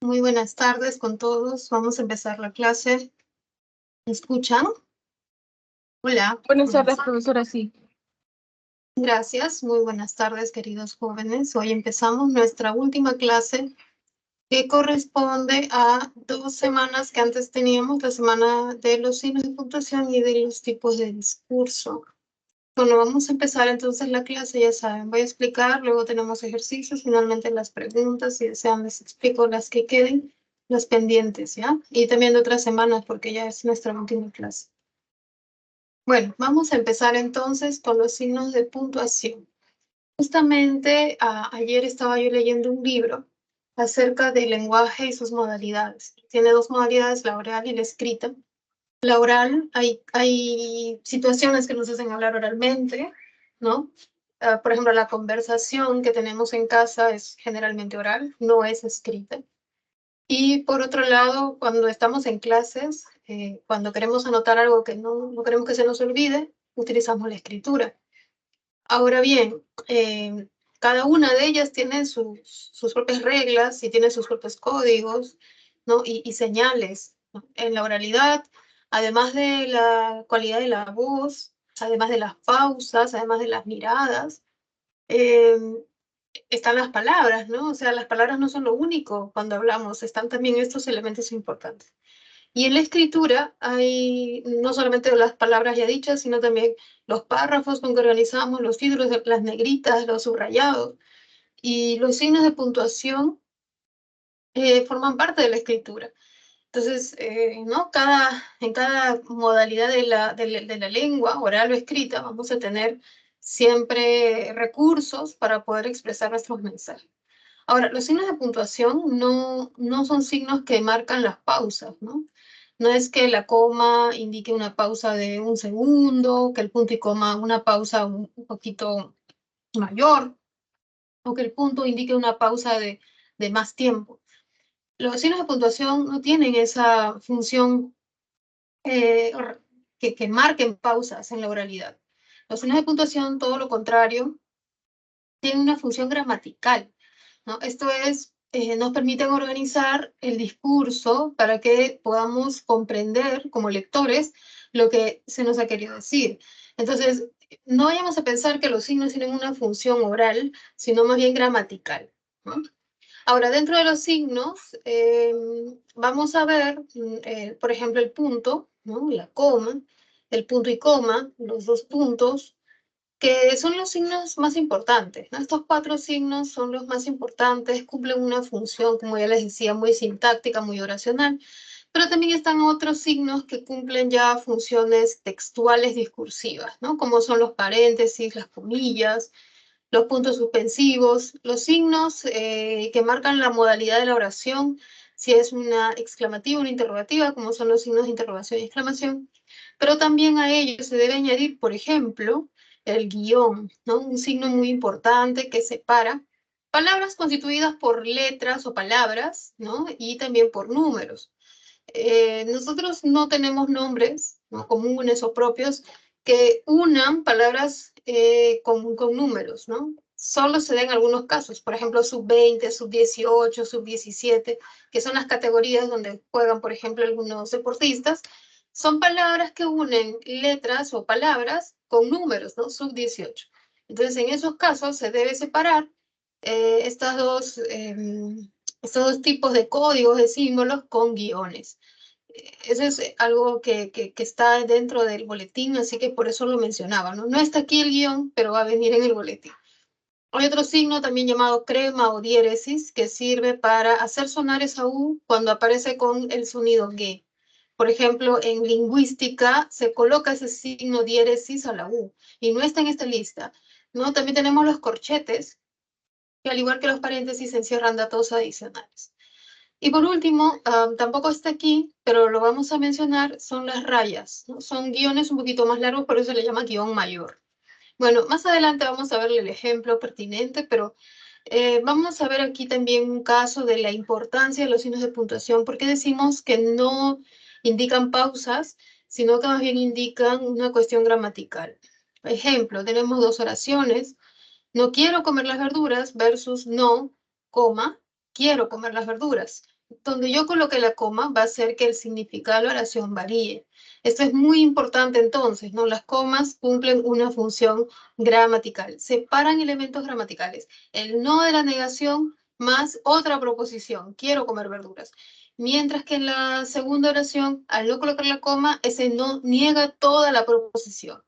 Muy buenas tardes con todos. Vamos a empezar la clase. ¿Me escuchan? Hola. Buenas tardes, profesora, sí. Gracias. Muy buenas tardes, queridos jóvenes. Hoy empezamos nuestra última clase que corresponde a 2 semanas que antes teníamos, la semana de los signos de puntuación y de los tipos de discurso. Bueno, vamos a empezar entonces la clase, ya saben, voy a explicar, luego tenemos ejercicios, finalmente las preguntas, si desean les explico las que queden, las pendientes, ¿ya? Y también de otras semanas, porque ya es nuestra última clase. Bueno, vamos a empezar entonces con los signos de puntuación. Justamente ayer estaba yo leyendo un libro acerca del lenguaje y sus modalidades. Tiene dos modalidades, la oral y la escrita. La oral, hay situaciones que nos hacen hablar oralmente, ¿no? Por ejemplo, la conversación que tenemos en casa es generalmente oral, no es escrita. Y por otro lado, cuando estamos en clases, cuando queremos anotar algo que no queremos que se nos olvide, utilizamos la escritura. Ahora bien, cada una de ellas tiene sus propias reglas y tiene sus propios códigos, ¿no? Y señales, ¿no? En la oralidad, además de la cualidad de la voz, además de las pausas, además de las miradas, eh, están las palabras, ¿no? O sea, las palabras no son lo único cuando hablamos, están también estos elementos importantes. Y en la escritura hay no solamente las palabras ya dichas, sino también los párrafos con que organizamos, los títulos, las negritas, los subrayados. Y los signos de puntuación forman parte de la escritura. Entonces, ¿no? En cada modalidad de la lengua, oral o escrita, vamos a tener siempre recursos para poder expresar nuestros mensajes. Ahora, los signos de puntuación no son signos que marcan las pausas, ¿no? No es que la coma indique una pausa de 1 segundo, que el punto y coma una pausa un poquito mayor, o que el punto indique una pausa de más tiempo. Los signos de puntuación no tienen esa función eh, que marquen pausas en la oralidad. Los signos de puntuación, todo lo contrario, tienen una función gramatical, ¿no? Esto es, nos permiten organizar el discurso para que podamos comprender como lectores lo que se nos ha querido decir. Entonces, no vayamos a pensar que los signos tienen una función oral, sino más bien gramatical, ¿no? Ahora, dentro de los signos, vamos a ver, por ejemplo, el punto, ¿no? La coma, el punto y coma, los dos puntos, que son los signos más importantes, ¿no? Estos 4 signos son los más importantes, cumplen una función, como ya les decía, muy sintáctica, muy oracional, pero también están otros signos que cumplen ya funciones textuales discursivas, ¿no? Como son los paréntesis, las comillas, los puntos suspensivos, los signos que marcan la modalidad de la oración, si es una exclamativa, una interrogativa, como son los signos de interrogación y exclamación, pero también a ellos se debe añadir, por ejemplo, el guión, ¿no? Un signo muy importante que separa palabras constituidas por letras o palabras, ¿no? Y también por números. Nosotros no tenemos nombres, ¿no? Comunes o propios que unan palabras con números, ¿no? Solo se da en algunos casos, por ejemplo, sub-20, sub-18, sub-17, que son las categorías donde juegan, por ejemplo, algunos deportistas. Son palabras que unen letras o palabras con números, ¿no? Sub-18. Entonces, en esos casos se debe separar eh, estas dos, eh, estos dos tipos de códigos, de símbolos con guiones. Eso es algo que está dentro del boletín, así que por eso lo mencionaba, ¿no? No está aquí el guión, pero va a venir en el boletín. Hay otro signo también llamado crema o diéresis que sirve para hacer sonar esa U cuando aparece con el sonido G. Por ejemplo, en lingüística se coloca ese signo diéresis a la U y no está en esta lista, ¿no? También tenemos los corchetes, que al igual que los paréntesis encierran datos adicionales. Y por último, tampoco está aquí, pero lo vamos a mencionar, son las rayas, ¿no? Son guiones un poquito más largos, por eso se le llama guión mayor. Bueno, más adelante vamos a ver el ejemplo pertinente, pero vamos a ver aquí también un caso de la importancia de los signos de puntuación, porque decimos que no indican pausas, sino que más bien indican una cuestión gramatical. Ejemplo, tenemos dos oraciones, no quiero comer las verduras versus no, coma, quiero comer las verduras. donde yo coloque la coma va a hacer que el significado de la oración varíe. Esto es muy importante entonces, ¿no? Las comas cumplen una función gramatical, separan elementos gramaticales. El no de la negación más otra proposición, quiero comer verduras. Mientras que en la segunda oración, al no colocar la coma, ese no niega toda la proposición,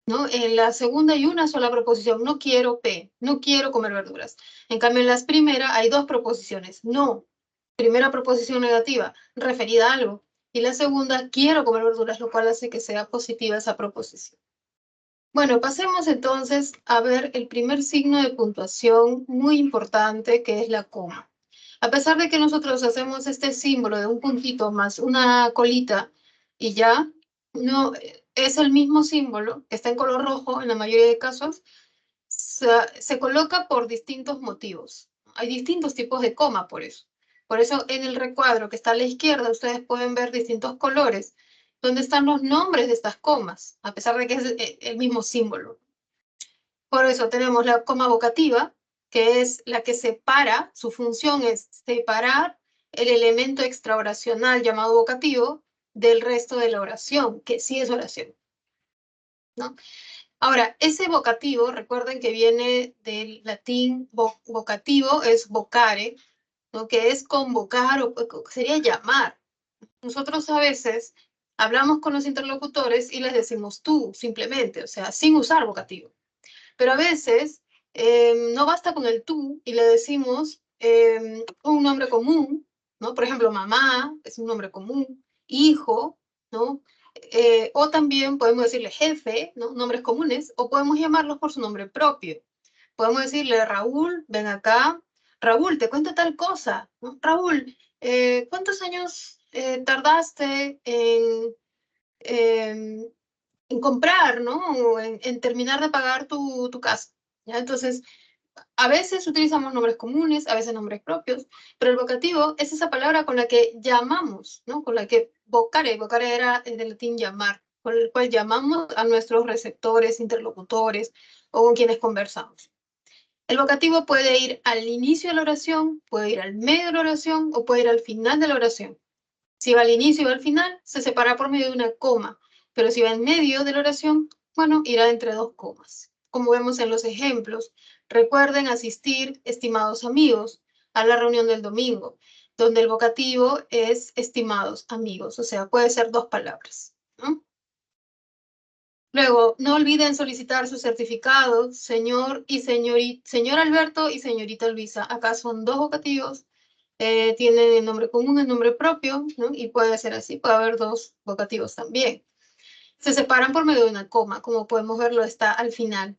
¿no? En la segunda hay una sola proposición, no quiero P, no quiero comer verduras. En cambio, en las primeras hay dos proposiciones, no. Primera proposición negativa, referida a algo. Y la segunda, quiero comer verduras, lo cual hace que sea positiva esa proposición. Bueno, pasemos entonces a ver el primer signo de puntuación muy importante, que es la coma. A pesar de que nosotros hacemos este símbolo de un puntito más una colita y ya, no es el mismo símbolo, que está en color rojo en la mayoría de casos, se coloca por distintos motivos. Hay distintos tipos de coma por eso. Por eso en el recuadro que está a la izquierda ustedes pueden ver distintos colores donde están los nombres de estas comas, a pesar de que es el mismo símbolo. Por eso tenemos la coma vocativa, que es la que separa, su función es separar el elemento extraoracional llamado vocativo del resto de la oración, que sí es oración, ¿no? Ahora, ese vocativo, recuerden que viene del latín vocativo, es vocare, ¿no? Que es convocar o sería llamar. Nosotros a veces hablamos con los interlocutores y les decimos tú, simplemente, o sea, sin usar vocativo. Pero a veces no basta con el tú y le decimos un nombre común, ¿no? Por ejemplo, mamá es un nombre común, hijo, ¿no? O también podemos decirle jefe, ¿no? Nombres comunes, o podemos llamarlos por su nombre propio. Podemos decirle, Raúl, ven acá. Raúl, te cuento tal cosa, ¿no? Raúl, ¿cuántos años tardaste en comprar, ¿no? O en terminar de pagar tu casa? ¿Ya? Entonces, a veces utilizamos nombres comunes, a veces nombres propios, pero el vocativo es esa palabra con la que llamamos, ¿no? Con la que vocare era del latín llamar, con el cual llamamos a nuestros receptores, interlocutores o con quienes conversamos. El vocativo puede ir al inicio de la oración, puede ir al medio de la oración o puede ir al final de la oración. Si va al inicio y va al final, se separa por medio de una coma, pero si va en medio de la oración, bueno, irá entre dos comas. Como vemos en los ejemplos, recuerden asistir, estimados amigos, a la reunión del domingo, donde el vocativo es estimados amigos, o sea, puede ser dos palabras, ¿no? Luego, no olviden solicitar su certificado, señor y señorita, señor Alberto y señorita Luisa. Acá son dos vocativos, tienen el nombre común, el nombre propio, ¿no? Y puede ser así, puede haber dos vocativos también. Se separan por medio de una coma, como podemos verlo, está al final.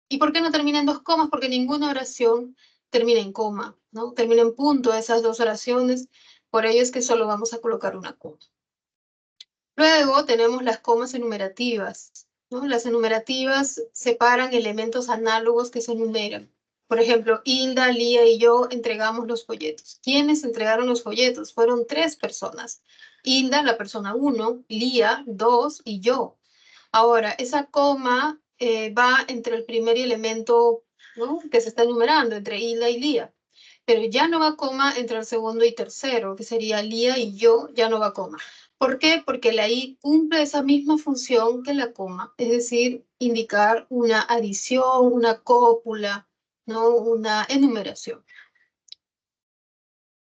¿Y por qué no termina en dos comas? Porque ninguna oración termina en coma, ¿no? Termina en punto esas dos oraciones, por ello es que solo vamos a colocar una coma. Luego tenemos las comas enumerativas, ¿no? Las enumerativas separan elementos análogos que se enumeran. Por ejemplo, Hilda, Lía y yo entregamos los folletos. ¿Quiénes entregaron los folletos? Fueron tres personas. Hilda, la persona 1, Lía, 2 y yo. Ahora, esa coma va entre el primer elemento, ¿no? Que se está enumerando, entre Hilda y Lía. Pero ya no va coma entre el segundo y tercero, que sería Lía y yo, ya no va coma. ¿Por qué? Porque la I cumple esa misma función que la coma, es decir, indicar una adición, una cópula, ¿no? Una enumeración.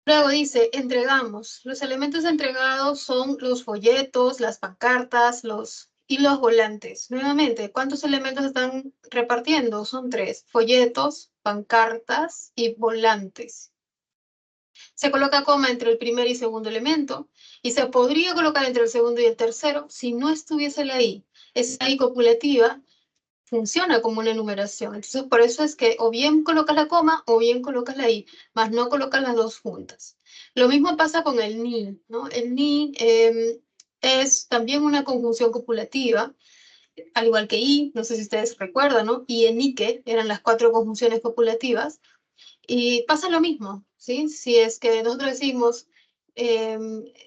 Luego dice, entregamos. Los elementos entregados son los folletos, las pancartas, y los volantes. Nuevamente, ¿cuántos elementos están repartiendo? Son tres, folletos, pancartas y volantes. Se coloca coma entre el primer y segundo elemento y se podría colocar entre el segundo y el tercero si no estuviese la I. Esa I copulativa funciona como una enumeración. Entonces, por eso es que o bien colocas la coma o bien colocas la I, más no colocas las dos juntas. Lo mismo pasa con el ni, ¿no? El ni es también una conjunción copulativa, al igual que I, no sé si ustedes recuerdan, ¿no? I en Ike eran las cuatro conjunciones copulativas. Y pasa lo mismo, ¿sí? Si es que nosotros decimos,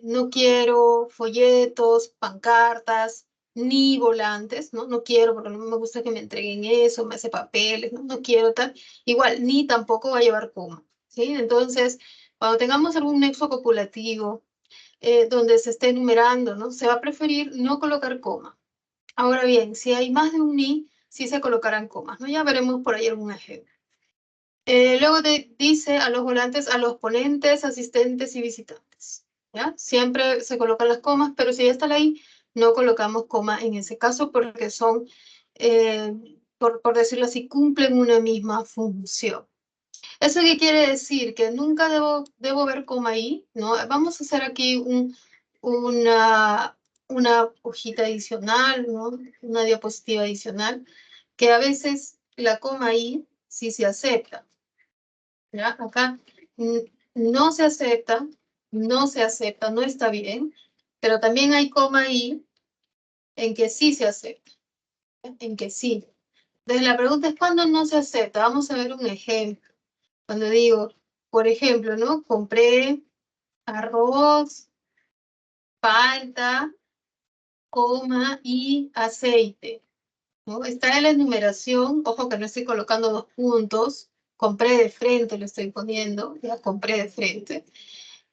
no quiero folletos, pancartas, ni volantes, ¿no? No quiero porque no me gusta que me entreguen eso, me hace papeles, ¿no? No quiero tal. Igual, ni tampoco va a llevar coma, ¿sí? Entonces, Cuando tengamos algún nexo copulativo donde se esté enumerando, ¿no? Se va a preferir no colocar coma. Ahora bien, si hay más de un ni, sí se colocarán comas, ¿no? Ya veremos por ahí algún ejemplo. Luego dice a los volantes, a los ponentes, asistentes y visitantes. ¿Ya? Siempre se colocan las comas, pero si ya está la i, no colocamos coma en ese caso porque son, por decirlo así, cumplen una misma función. ¿Eso qué quiere decir? Que nunca debo ver coma ahí, ¿no? Vamos a hacer aquí una hojita adicional, ¿no? Una diapositiva adicional, que a veces la coma ahí sí se acepta. ¿Ya? Acá no se acepta, no está bien, pero también hay coma ahí en que sí se acepta, ¿ya? En que sí. Entonces la pregunta es, ¿cuándo no se acepta? Vamos a ver un ejemplo. Cuando digo, por ejemplo, ¿no? Compré arroz, palta, coma y aceite, ¿no? Está en la enumeración, ojo que no estoy colocando dos puntos, compré de frente, lo estoy poniendo, ya compré de frente.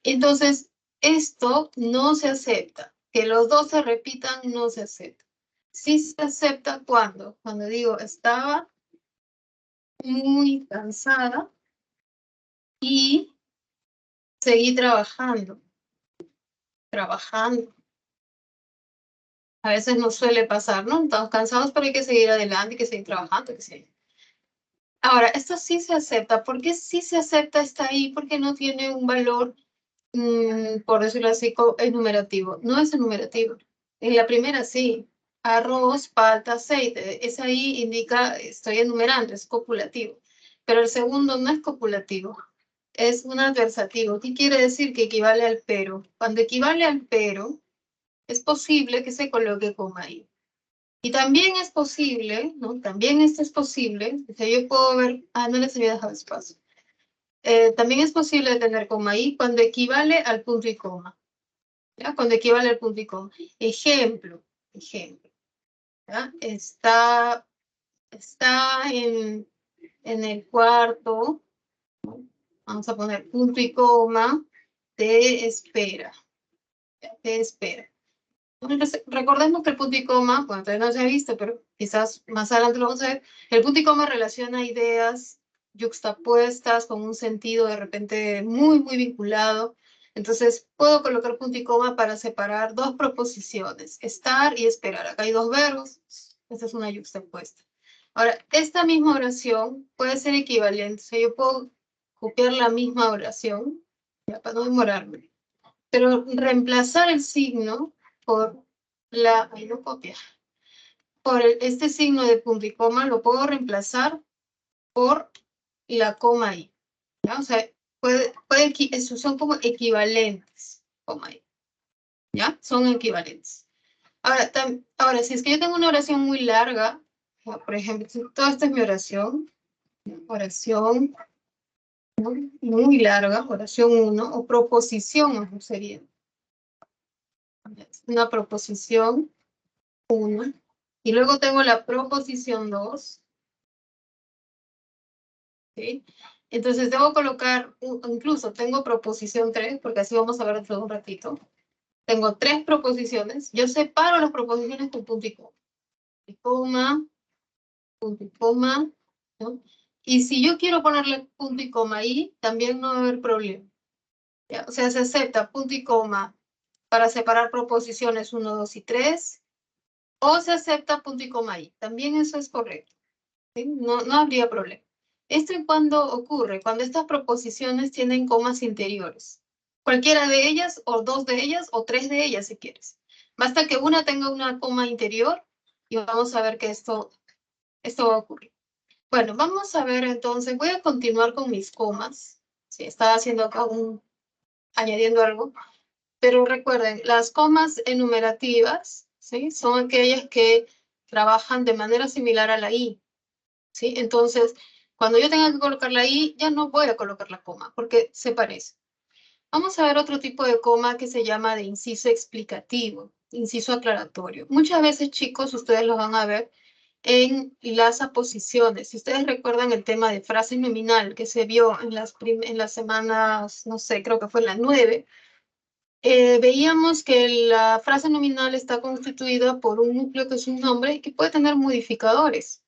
Entonces, esto no se acepta. Que los dos se repitan no se acepta. Sí se acepta cuando digo estaba muy cansada y seguí trabajando. A veces nos suele pasar, ¿no? Estamos cansados, pero hay que seguir adelante, hay que seguir trabajando, hay que seguir. Ahora, esto sí se acepta. ¿Por qué sí se acepta está ahí? Porque no tiene un valor, por decirlo así, enumerativo. No es enumerativo. En la primera sí. Arroz, palta, aceite. Ese ahí indica, estoy enumerando, es copulativo. Pero el segundo no es copulativo. Es un adversativo. ¿Qué quiere decir? Que equivale al pero. Cuando equivale al pero, es posible que se coloque coma ahí. Y también es posible, ¿no? También esto es posible. O sea, yo puedo ver, no les había dejado espacio. También es posible tener coma ahí cuando equivale al punto y coma. ¿Ya? Cuando equivale al punto y coma. Ejemplo. ¿Ya? Está en el cuarto. Vamos a poner punto y coma. Te espera. Te espera. Entonces, recordemos que el punto y coma, bueno, todavía no se ha visto, pero quizás más adelante lo vamos a ver. El punto y coma relaciona ideas yuxtapuestas con un sentido de repente muy, muy vinculado. Entonces, puedo colocar punto y coma para separar dos proposiciones, estar y esperar. Acá hay dos verbos, esta es una yuxtapuesta. Ahora, esta misma oración puede ser equivalente. O sea, yo puedo copiar la misma oración, ya, para no demorarme, pero reemplazar el signo por ahí lo copia, por este signo de punto y coma, lo puedo reemplazar por la coma ahí, ¿ya? O sea, son como equivalentes, coma ahí, ¿ya? Son equivalentes. Ahora, si es que yo tengo una oración muy larga, por ejemplo, toda esta es mi oración, ¿no? Muy larga, oración 1, o proposición sería. Una proposición 1. Y luego tengo la proposición 2. ¿Sí? Entonces debo colocar, incluso tengo proposición 3, porque así vamos a ver dentro de un ratito. Tengo 3 proposiciones. Yo separo las proposiciones con punto y coma. Punto y coma, ¿no? Y si yo quiero ponerle punto y coma ahí, también no va a haber problema. ¿Ya? O sea, se acepta punto y coma para separar proposiciones 1, 2 y 3, o se acepta punto y coma ahí. También eso es correcto. ¿Sí? No habría problema. ¿Esto en cuándo ocurre? Cuando estas proposiciones tienen comas interiores. Cualquiera de ellas, o dos de ellas, o tres de ellas, si quieres. Basta que una tenga una coma interior y vamos a ver que esto va a ocurrir. Bueno, vamos a ver entonces, voy a continuar con mis comas. Sí, estaba haciendo acá añadiendo algo. Pero recuerden, las comas enumerativas, ¿sí? Son aquellas que trabajan de manera similar a la I. ¿Sí? Entonces, cuando yo tenga que colocar la I, ya no voy a colocar la coma, porque se parece. Vamos a ver otro tipo de coma que se llama de inciso explicativo, inciso aclaratorio. Muchas veces, chicos, ustedes lo van a ver en las aposiciones. Si ustedes recuerdan el tema de frase nominal que se vio en las semanas, no sé, creo que fue en la 9, veíamos que la frase nominal está constituida por un núcleo que es un nombre y que puede tener modificadores.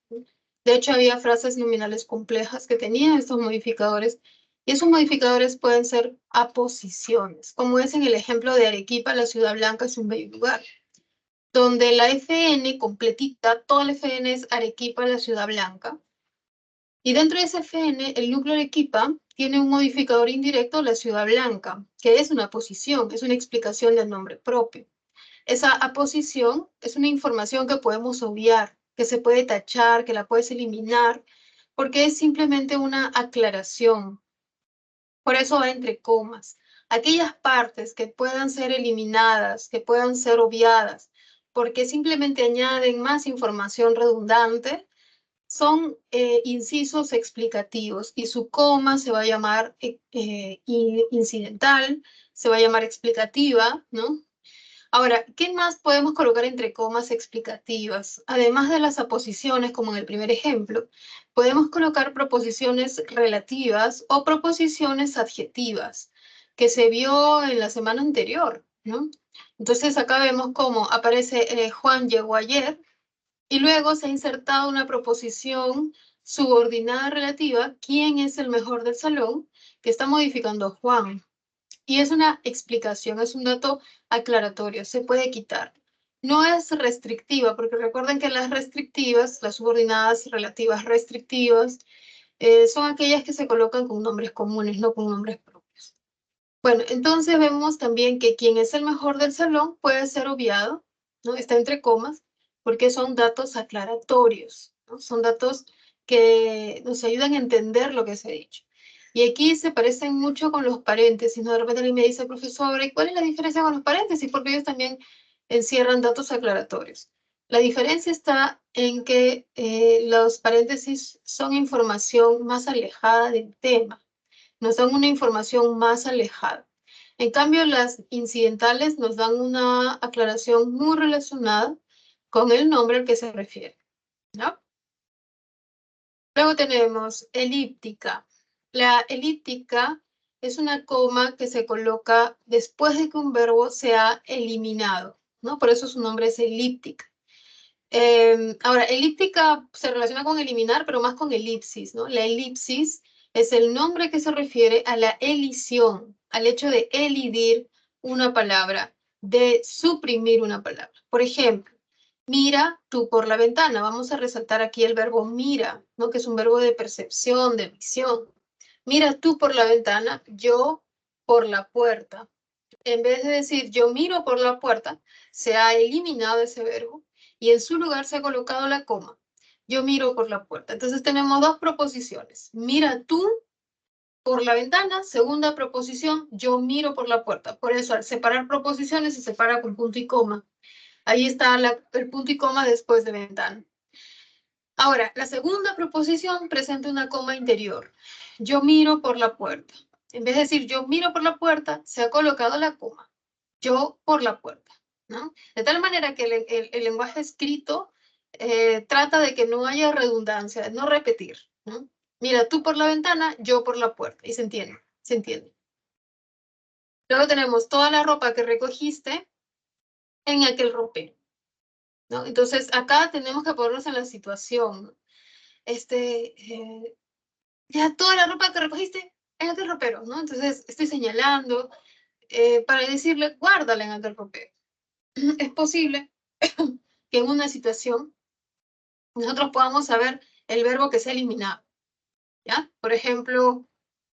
De hecho, había frases nominales complejas que tenían estos modificadores y esos modificadores pueden ser aposiciones, como es en el ejemplo de Arequipa, la ciudad blanca es un bello lugar, donde la FN completita, toda la FN es Arequipa, la ciudad blanca, y dentro de ese FN, el núcleo Arequipa tiene un modificador indirecto, la ciudad blanca, que es una aposición, es una explicación del nombre propio. Esa aposición es una información que podemos obviar, que se puede tachar, que la puedes eliminar, porque es simplemente una aclaración. Por eso va entre comas. Aquellas partes que puedan ser eliminadas, que puedan ser obviadas, porque simplemente añaden más información redundante, son incisos explicativos y su coma se va a llamar incidental, se va a llamar explicativa, ¿no? Ahora, ¿qué más podemos colocar entre comas explicativas? Además de las aposiciones, como en el primer ejemplo, podemos colocar proposiciones relativas o proposiciones adjetivas, que se vio en la semana anterior, ¿no? Entonces acá vemos cómo aparece Juan llegó ayer y luego se ha insertado una proposición subordinada relativa, ¿quién es el mejor del salón? Que está modificando a Juan. Y es una explicación, es un dato aclaratorio, se puede quitar. No es restrictiva, porque recuerden que las restrictivas, las subordinadas relativas restrictivas, son aquellas que se colocan con nombres comunes, no con nombres propios. Bueno, entonces vemos también que quien es el mejor del salón puede ser obviado, ¿no? Está entre comas, porque son datos aclaratorios, ¿no? Son datos que nos ayudan a entender lo que se ha dicho. Y aquí se parecen mucho con los paréntesis, ¿no? De repente alguien me dice, profesora, ¿y cuál es la diferencia con los paréntesis? Porque ellos también encierran datos aclaratorios. La diferencia está en que los paréntesis son información más alejada del tema, nos dan una información más alejada. En cambio, las incidentales nos dan una aclaración muy relacionada con el nombre al que se refiere, ¿no? Luego tenemos elíptica. La elíptica es una coma que se coloca después de que un verbo se ha eliminado, ¿no? Por eso su nombre es elíptica. Ahora, elíptica se relaciona con eliminar, pero más con elipsis, ¿no? La elipsis es el nombre que se refiere a la elisión, al hecho de elidir una palabra, de suprimir una palabra. Por ejemplo, mira tú por la ventana. Vamos a resaltar aquí el verbo mira, ¿no? Que es un verbo de percepción, de visión. Mira tú por la ventana, yo por la puerta. En vez de decir yo miro por la puerta, se ha eliminado ese verbo y en su lugar se ha colocado la coma. Yo miro por la puerta. Entonces tenemos dos proposiciones. Mira tú por la ventana. Segunda proposición, yo miro por la puerta. Por eso al separar proposiciones se separa con punto y coma. Ahí está el punto y coma después de ventana. Ahora, la segunda proposición presenta una coma interior. Yo miro por la puerta. En vez de decir yo miro por la puerta, se ha colocado la coma. Yo por la puerta, ¿no? De tal manera que el lenguaje escrito trata de que no haya redundancia, de no repetir, ¿no? Mira, tú por la ventana, yo por la puerta. Y se entiende, se entiende. Luego tenemos toda la ropa que recogiste en aquel ropero, ¿no? Entonces, acá tenemos que ponernos en la situación, ¿no? Ya toda la ropa que recogiste en aquel ropero, ¿no? Entonces, estoy señalando para decirle, guárdala en aquel ropero. Es posible que en una situación nosotros podamos saber el verbo que se ha eliminado, ¿ya? Por ejemplo,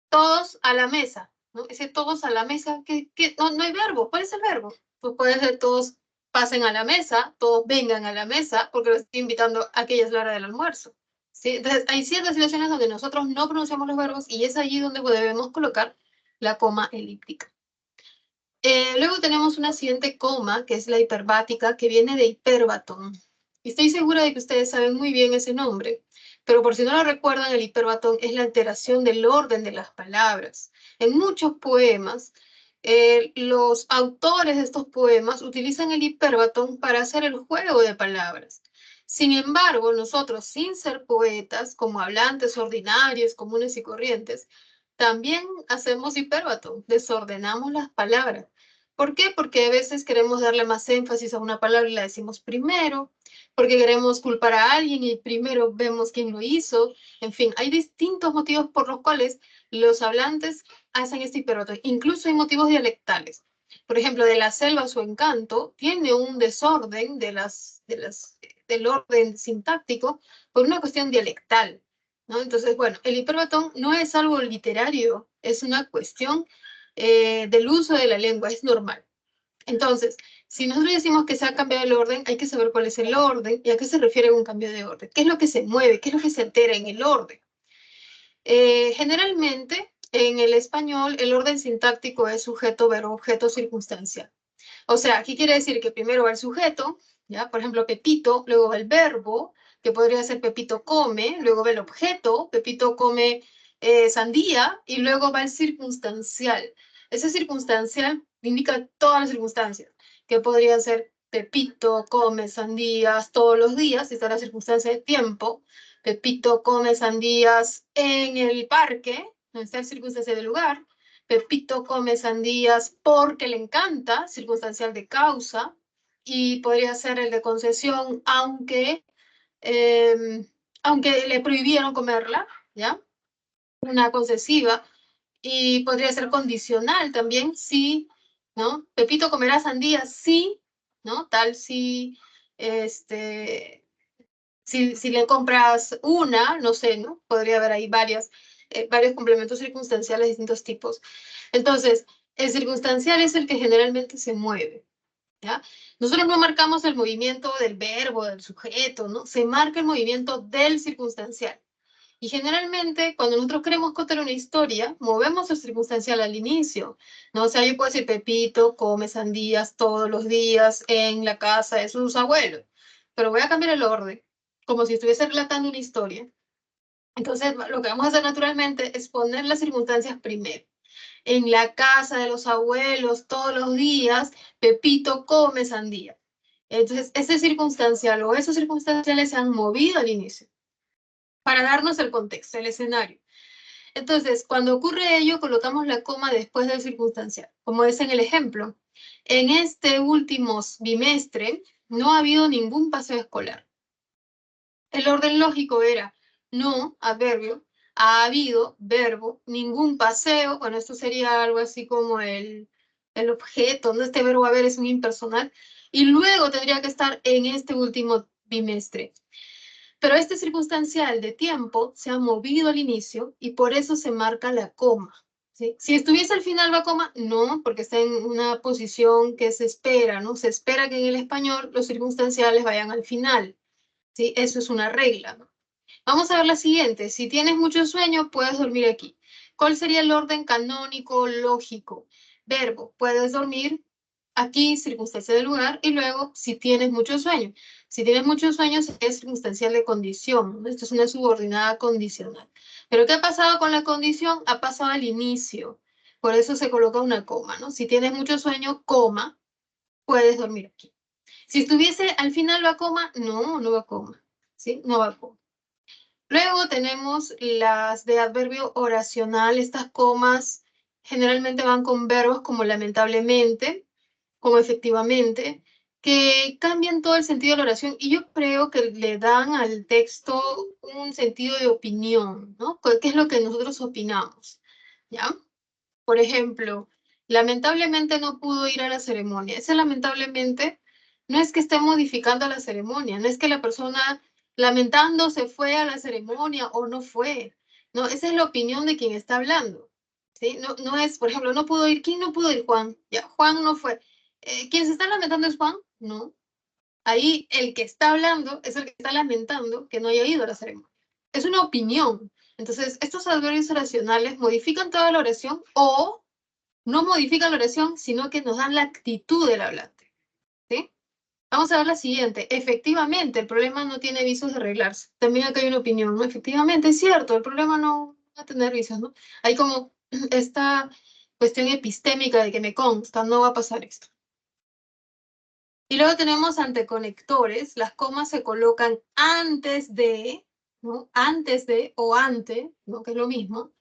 todos a la mesa, ¿no? Ese todos a la mesa, no hay verbo. ¿Cuál es el verbo? Pues puede ser todos pasen a la mesa, todos vengan a la mesa, porque los estoy invitando a que ya es la hora del almuerzo, ¿sí? Entonces, hay ciertas situaciones donde nosotros no pronunciamos los verbos y es allí donde debemos colocar la coma elíptica. Luego tenemos una siguiente coma, que es la hiperbática, que viene de hiperbatón. Estoy segura de que ustedes saben muy bien ese nombre, pero por si no lo recuerdan, el hiperbatón es la alteración del orden de las palabras. En muchos poemas, los autores de estos poemas utilizan el hiperbatón para hacer el juego de palabras. Sin embargo, nosotros, sin ser poetas, como hablantes ordinarios, comunes y corrientes, también hacemos hipérbato, desordenamos las palabras. ¿Por qué? Porque a veces queremos darle más énfasis a una palabra y la decimos primero, porque queremos culpar a alguien y primero vemos quién lo hizo. En fin, hay distintos motivos por los cuales los hablantes hacen este hipérbato. Incluso hay motivos dialectales. Por ejemplo, de la selva su encanto tiene un desorden del orden sintáctico por una cuestión dialectal, ¿no? Entonces, bueno, el hiperbatón no es algo literario, es una cuestión del uso de la lengua, es normal. Entonces, si nosotros decimos que se ha cambiado el orden, hay que saber cuál es el orden y a qué se refiere un cambio de orden. ¿Qué es lo que se mueve? ¿Qué es lo que se altera en el orden? Generalmente, en el español, el orden sintáctico es sujeto, verbo, objeto, circunstancial. O sea, aquí quiere decir que primero va el sujeto, ¿ya? Por ejemplo, Pepito, luego va el verbo, que podría ser Pepito come, luego va el objeto, Pepito come sandía, y luego va el circunstancial. Ese circunstancial indica todas las circunstancias, que podrían ser Pepito come sandías todos los días, y está la circunstancia de tiempo. Pepito come sandías en el parque, no está la circunstancia del lugar. Pepito come sandías porque le encanta, circunstancial de causa, y podría ser el de concesión, eh, aunque le prohibieron comerla, ¿ya? Una concesiva, y podría ser condicional también, sí, ¿no? Pepito comerá sandías, sí, ¿no? Tal si, este, si le compras una, no sé, ¿no? Podría haber ahí varios complementos circunstanciales de distintos tipos. Entonces, el circunstancial es el que generalmente se mueve, ¿ya? Nosotros no marcamos el movimiento del verbo, del sujeto, ¿no? Se marca el movimiento del circunstancial. Y generalmente, cuando nosotros queremos contar una historia, movemos el circunstancial al inicio, ¿no? O sea, yo puedo decir, Pepito come sandías todos los días en la casa de sus abuelos, pero voy a cambiar el orden, como si estuviese relatando una historia. Entonces, lo que vamos a hacer naturalmente es poner las circunstancias primero. En la casa de los abuelos, todos los días, Pepito come sandía. Entonces, ese circunstancial o esos circunstanciales se han movido al inicio para darnos el contexto, el escenario. Entonces, cuando ocurre ello, colocamos la coma después del circunstancial. Como es en el ejemplo, en este último bimestre no ha habido ningún paseo escolar. El orden lógico era no, adverbio, ha habido, verbo, ningún paseo. Bueno, esto sería algo así como el objeto, ¿no? Este verbo haber es un impersonal. Y luego tendría que estar en este último bimestre. Pero este circunstancial de tiempo se ha movido al inicio y por eso se marca la coma. ¿Sí? Si estuviese al final la coma, no, porque está en una posición que se espera, ¿no? Se espera que en el español los circunstanciales vayan al final. ¿Sí? Eso es una regla, ¿no? Vamos a ver la siguiente. Si tienes mucho sueño, puedes dormir aquí. ¿Cuál sería el orden canónico lógico? Verbo, puedes dormir aquí, circunstancia del lugar, y luego si tienes mucho sueño. Si tienes muchos sueños, es circunstancial de condición, ¿no? Esto es una subordinada condicional. Pero ¿qué ha pasado con la condición? Ha pasado al inicio. Por eso se coloca una coma, ¿no? Si tienes mucho sueño, coma, puedes dormir aquí. Si estuviese al final va coma, no va a coma, ¿sí? No va a coma. Luego tenemos las de adverbio oracional. Estas comas generalmente van con verbos como lamentablemente, como efectivamente, que cambian todo el sentido de la oración y yo creo que le dan al texto un sentido de opinión, ¿no? ¿Qué es lo que nosotros opinamos? ¿Ya? Por ejemplo, lamentablemente no pudo ir a la ceremonia. Ese lamentablemente no es que esté modificando la ceremonia, no es que la persona lamentando se fue a la ceremonia o no fue. No, esa es la opinión de quien está hablando. ¿Sí? No es, por ejemplo, no pudo ir. ¿Quién no pudo ir? Juan. Ya, Juan no fue. ¿Quién se está lamentando es Juan? No. Ahí el que está hablando es el que está lamentando que no haya ido a la ceremonia. Es una opinión. Entonces, estos adverbios oracionales modifican toda la oración o no modifican la oración, sino que nos dan la actitud del hablante. ¿Sí? Vamos a ver la siguiente. Efectivamente, el problema no tiene visos de arreglarse. También acá hay una opinión, ¿no? Efectivamente, es cierto, el problema no va a tener visos, ¿no? Hay como esta cuestión epistémica de que me consta, no va a pasar esto. Y luego tenemos anteconectores. Las comas se colocan antes de, ¿no? Antes de o ante, ¿no? Que es lo mismo,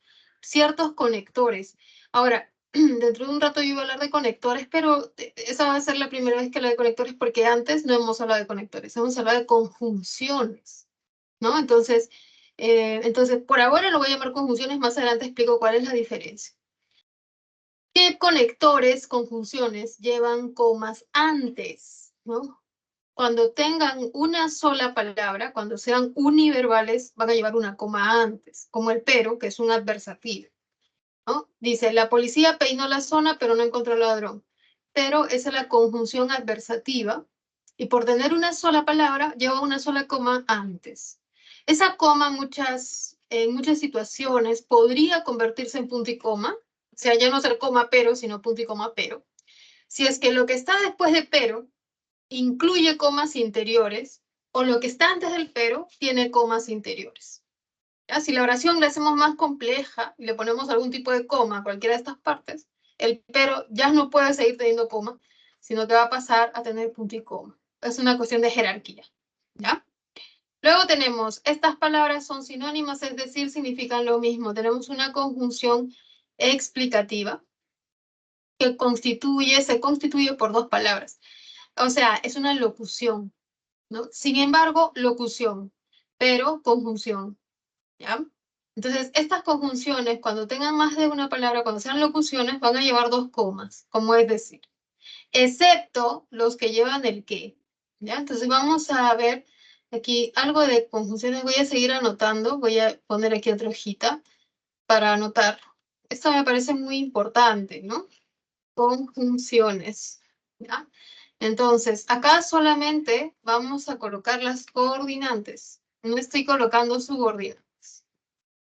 ciertos conectores. Ahora, dentro de un rato yo iba a hablar de conectores, pero esa va a ser la primera vez que hablo de conectores porque antes no hemos hablado de conectores, hemos hablado de conjunciones, ¿no? Entonces, por ahora lo voy a llamar conjunciones, más adelante explico cuál es la diferencia. ¿Qué conectores, conjunciones, llevan comas antes, ¿no? Cuando tengan una sola palabra, cuando sean univerbales, van a llevar una coma antes, como el pero, que es un adversativo, ¿no? Dice, la policía peinó la zona, pero no encontró al ladrón. Pero esa es la conjunción adversativa, y por tener una sola palabra, lleva una sola coma antes. Esa coma en muchas situaciones podría convertirse en punto y coma, o sea, ya no ser coma pero, sino punto y coma pero. Si es que lo que está después de pero incluye comas interiores, o lo que está antes del pero tiene comas interiores. ¿Ya? Si la oración la hacemos más compleja y le ponemos algún tipo de coma a cualquiera de estas partes, el pero ya no puede seguir teniendo coma, sino que va a pasar a tener punto y coma. Es una cuestión de jerarquía. ¿Ya? Luego tenemos, estas palabras son sinónimas, es decir, significan lo mismo. Tenemos una conjunción explicativa que se constituye por dos palabras. O sea, es una locución, ¿no? Sin embargo, locución, pero conjunción, ¿ya? Entonces, estas conjunciones, cuando tengan más de una palabra, cuando sean locuciones, van a llevar dos comas, como es decir, excepto los que llevan el que, ¿ya? Entonces, vamos a ver aquí algo de conjunciones. Voy a seguir anotando, voy a poner aquí otra hojita para anotar. Esto me parece muy importante, ¿no? Conjunciones, ¿ya? Entonces, acá solamente vamos a colocar las coordinantes. No estoy colocando subordinadas,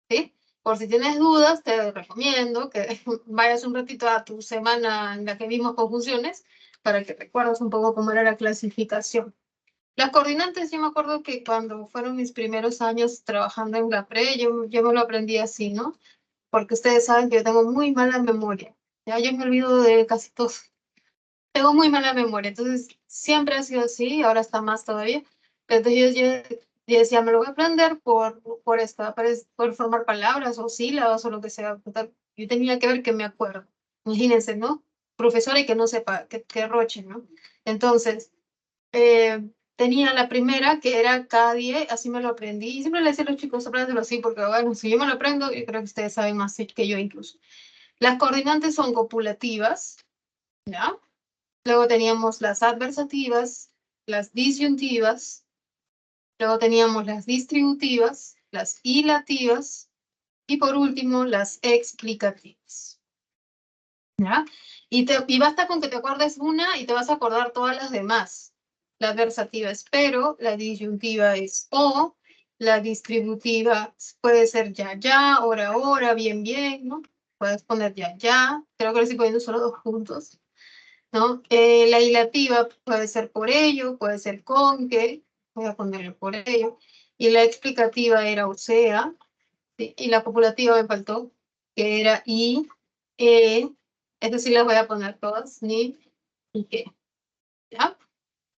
¿sí? Por si tienes dudas, te recomiendo que vayas un ratito a tu semana en la que vimos conjunciones para que recuerdes un poco cómo era la clasificación. Las coordinantes, yo me acuerdo que cuando fueron mis primeros años trabajando en la pre, yo me lo aprendí así, ¿no? Porque ustedes saben que yo tengo muy mala memoria. Ya yo me olvido de casi todo. Tengo muy mala memoria, entonces siempre ha sido así, ahora está más todavía. Entonces yo decía, me lo voy a aprender por esto, por formar palabras o sílabas o lo que sea. Yo tenía que ver que me acuerdo. Imagínense, ¿no? Profesora y que no sepa, que roche, ¿no? Entonces, tenía la primera que era K10, así me lo aprendí. Y siempre le decía a los chicos, apréndelo así, porque bueno, si yo me lo aprendo, yo creo que ustedes saben más que yo incluso. Las coordinantes son copulativas, ¿ya? Luego teníamos las adversativas, las disyuntivas, luego teníamos las distributivas, las ilativas y por último las explicativas. ¿Ya? Y basta con que te acuerdes una y te vas a acordar todas las demás. La adversativa es pero, la disyuntiva es o, la distributiva puede ser ya, ahora, bien, ¿no? Puedes poner ya, creo que lo estoy poniendo solo dos puntos. ¿No? La ilativa puede ser por ello, puede ser con que, voy a ponerle por ello, y la explicativa era o sea, ¿sí? Y la copulativa me faltó, que era y, estas sí las voy a poner todas, ni y que, ¿ya?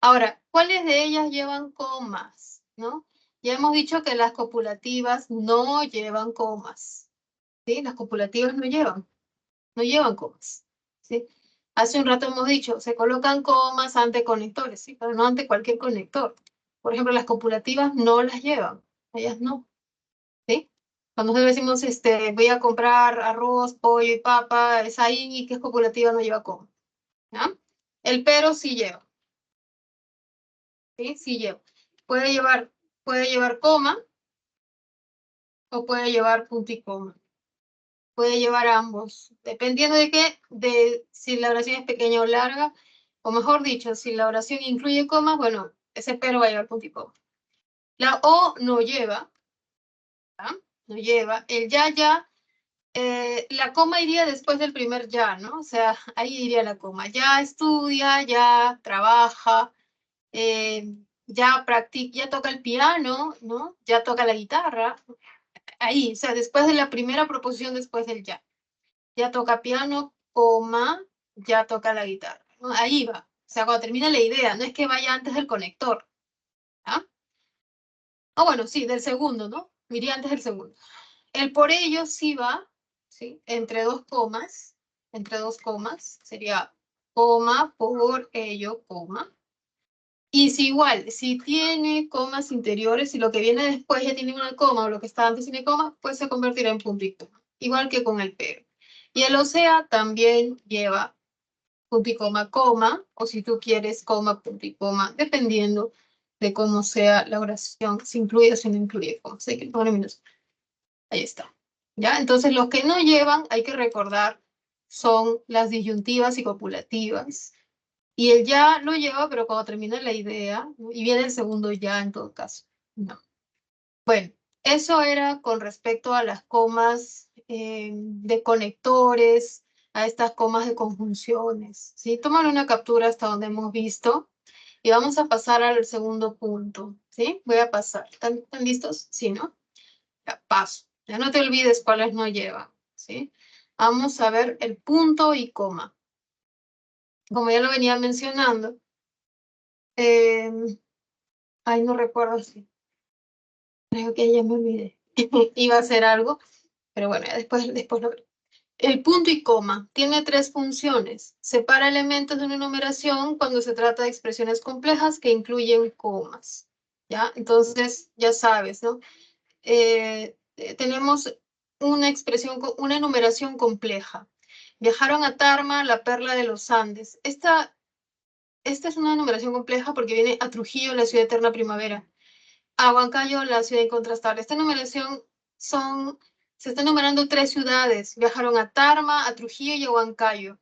Ahora, ¿cuáles de ellas llevan comas? ¿No? Ya hemos dicho que las copulativas no llevan comas, ¿sí? Las copulativas no llevan comas, ¿sí? Hace un rato hemos dicho, se colocan comas ante conectores, ¿sí? Pero no ante cualquier conector. Por ejemplo, las copulativas no las llevan, ellas no, ¿sí? Cuando nosotros decimos, voy a comprar arroz, pollo y papa, es ahí que es copulativa, no lleva coma, ¿ya? El pero sí lleva, ¿sí? Sí lleva. Puede llevar coma o puede llevar punto y coma. Puede llevar ambos, dependiendo de qué, de si la oración es pequeña o larga, o mejor dicho, si la oración incluye comas, bueno, ese pero va a llevar punto y coma. La o no lleva, ¿ah? No lleva. El ya, la coma iría después del primer ya, ¿no? O sea, ahí iría la coma. Ya estudia, ya trabaja, ya practica, ya toca el piano, ¿no? Ya toca la guitarra. Ahí, o sea, después de la primera proposición, después del ya. Ya toca piano, coma, ya toca la guitarra, ¿no? Ahí va. O sea, cuando termina la idea, no es que vaya antes del conector. ¿Ah? Ah, bueno, sí, del segundo, ¿no? Iría antes del segundo. El por ello sí va, ¿sí? Entre dos comas, sería coma, por ello, coma. Y si igual, si tiene comas interiores, si lo que viene después ya tiene una coma o lo que está antes tiene coma, pues se convertirá en puntito, igual que con el pero. Y el o sea también lleva punto y coma, coma, o si tú quieres coma, punto y coma, dependiendo de cómo sea la oración, si incluye o si no incluye coma. Así que pone menos. Ahí está. ¿Ya? Entonces, los que no llevan, hay que recordar, son las disyuntivas y copulativas. Y el ya lo lleva, pero cuando termina la idea, ¿no? Y viene el segundo ya en todo caso. No. Bueno, eso era con respecto a las comas de conectores, a estas comas de conjunciones. ¿Sí? Tómale una captura hasta donde hemos visto y vamos a pasar al segundo punto. ¿Sí? Voy a pasar. ¿Están listos? Sí, ¿no? Ya paso. Ya no te olvides cuáles no llevan. ¿Sí? Vamos a ver el punto y coma. Como ya lo venía mencionando, ay, no recuerdo si. Creo que ya me olvidé. Iba a hacer algo, pero bueno, ya después lo veré. El punto y coma tiene tres funciones. Separa elementos de una numeración cuando se trata de expresiones complejas que incluyen comas. ¿Ya? Entonces, ya sabes, ¿no? Tenemos una expresión, una numeración compleja. Viajaron a Tarma, la perla de los Andes. Esta es una numeración compleja porque viene a Trujillo, la ciudad eterna primavera. A Huancayo, la ciudad incontrastable. Esta numeración se están numerando tres ciudades. Viajaron a Tarma, a Trujillo y a Huancayo.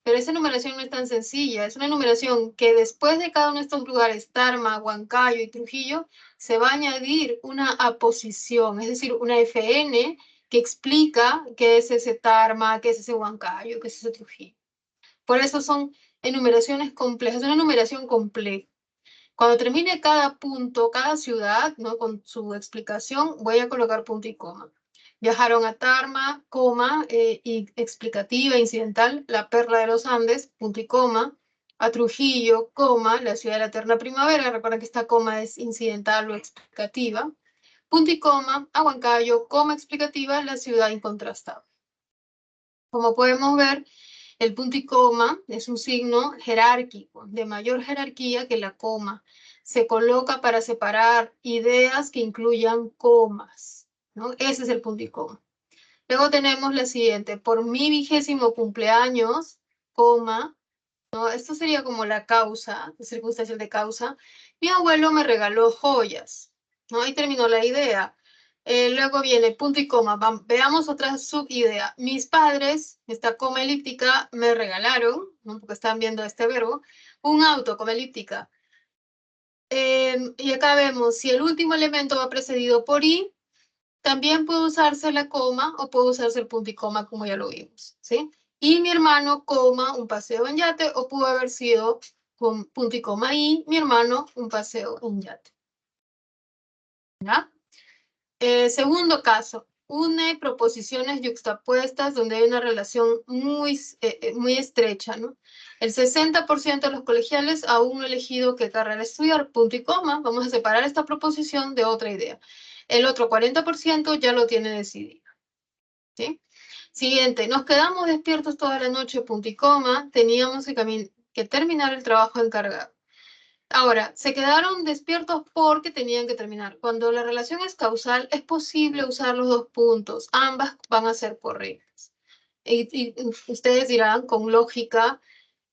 Pero esa numeración no es tan sencilla. Es una numeración que después de cada uno de estos lugares, Tarma, Huancayo y Trujillo, se va a añadir una aposición, es decir, una FN que explica qué es ese Tarma, qué es ese Huancayo, qué es ese Trujillo. Por eso son enumeraciones complejas, es una numeración compleja. Cuando termine cada punto, cada ciudad, ¿no? Con su explicación, voy a colocar punto y coma. Viajaron a Tarma, coma, y explicativa, incidental, la perla de los Andes, punto y coma. A Trujillo, coma, la ciudad de la eterna primavera. Recuerden que esta coma es incidental o explicativa. Punto y coma. A Huancayo, coma explicativa, la ciudad incontrastada. Como podemos ver, el punto y coma es un signo jerárquico, de mayor jerarquía que la coma. Se coloca para separar ideas que incluyan comas, ¿no? Ese es el punto y coma. Luego tenemos la siguiente, por mi 20º cumpleaños, coma, ¿no? Esto sería como la causa, circunstancial de causa. Mi abuelo me regaló joyas, ¿no? Ahí terminó la idea. Luego viene punto y coma. Veamos otra subidea. Mis padres, esta coma elíptica, me regalaron, ¿no? Porque están viendo este verbo, un auto, coma elíptica. Y acá vemos, si el último elemento va precedido por i, también puede usarse la coma o puede usarse el punto y coma, como ya lo vimos, ¿sí? Y mi hermano, coma, un paseo en yate, o pudo haber sido con punto y coma y mi hermano, un paseo en yate. ¿Ya? Segundo caso, une proposiciones yuxtapuestas donde hay una relación muy estrecha, ¿no? El 60% de los colegiales aún no ha elegido qué carrera estudiar, punto y coma. Vamos a separar esta proposición de otra idea. El otro 40% ya lo tiene decidido, ¿sí? Siguiente, nos quedamos despiertos toda la noche, punto y coma. Teníamos que terminar el trabajo encargado. Ahora, se quedaron despiertos porque tenían que terminar. Cuando la relación es causal, es posible usar los dos puntos. Ambas van a ser correctas. Y ustedes dirán con lógica,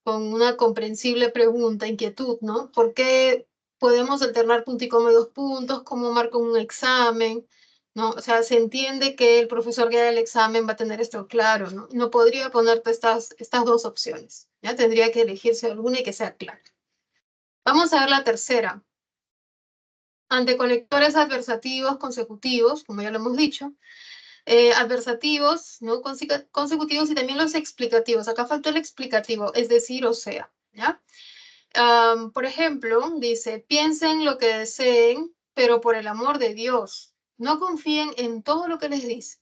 con una comprensible pregunta, inquietud, ¿no? ¿Por qué podemos alternar punto y coma y dos puntos? ¿Cómo marco un examen? ¿No? O sea, se entiende que el profesor que da el examen va a tener esto claro, ¿no? No podría ponerte estas dos opciones. Ya tendría que elegirse alguna y que sea clara. Vamos a ver la tercera. Ante conectores adversativos consecutivos, como ya lo hemos dicho, adversativos, ¿no? Consecutivos y también los explicativos. Acá faltó el explicativo, es decir, o sea, ¿ya? Por ejemplo, dice, piensen lo que deseen, pero por el amor de Dios, no confíen en todo lo que les dice,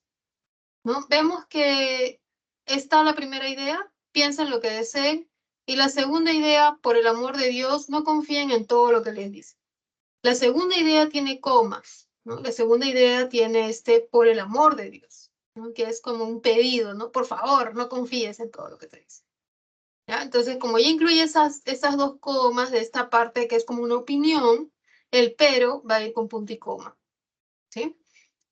¿no? Vemos que está la primera idea, piensen lo que deseen, Y la segunda idea, por el amor de Dios, no confíen en todo lo que les dice. La segunda idea tiene comas, ¿no? La segunda idea tiene por el amor de Dios, ¿no? Que es como un pedido, ¿no? Por favor, no confíes en todo lo que te dice. ¿Ya? Entonces, como ya incluye esas dos comas de esta parte que es como una opinión, el pero va a ir con punto y coma, ¿sí?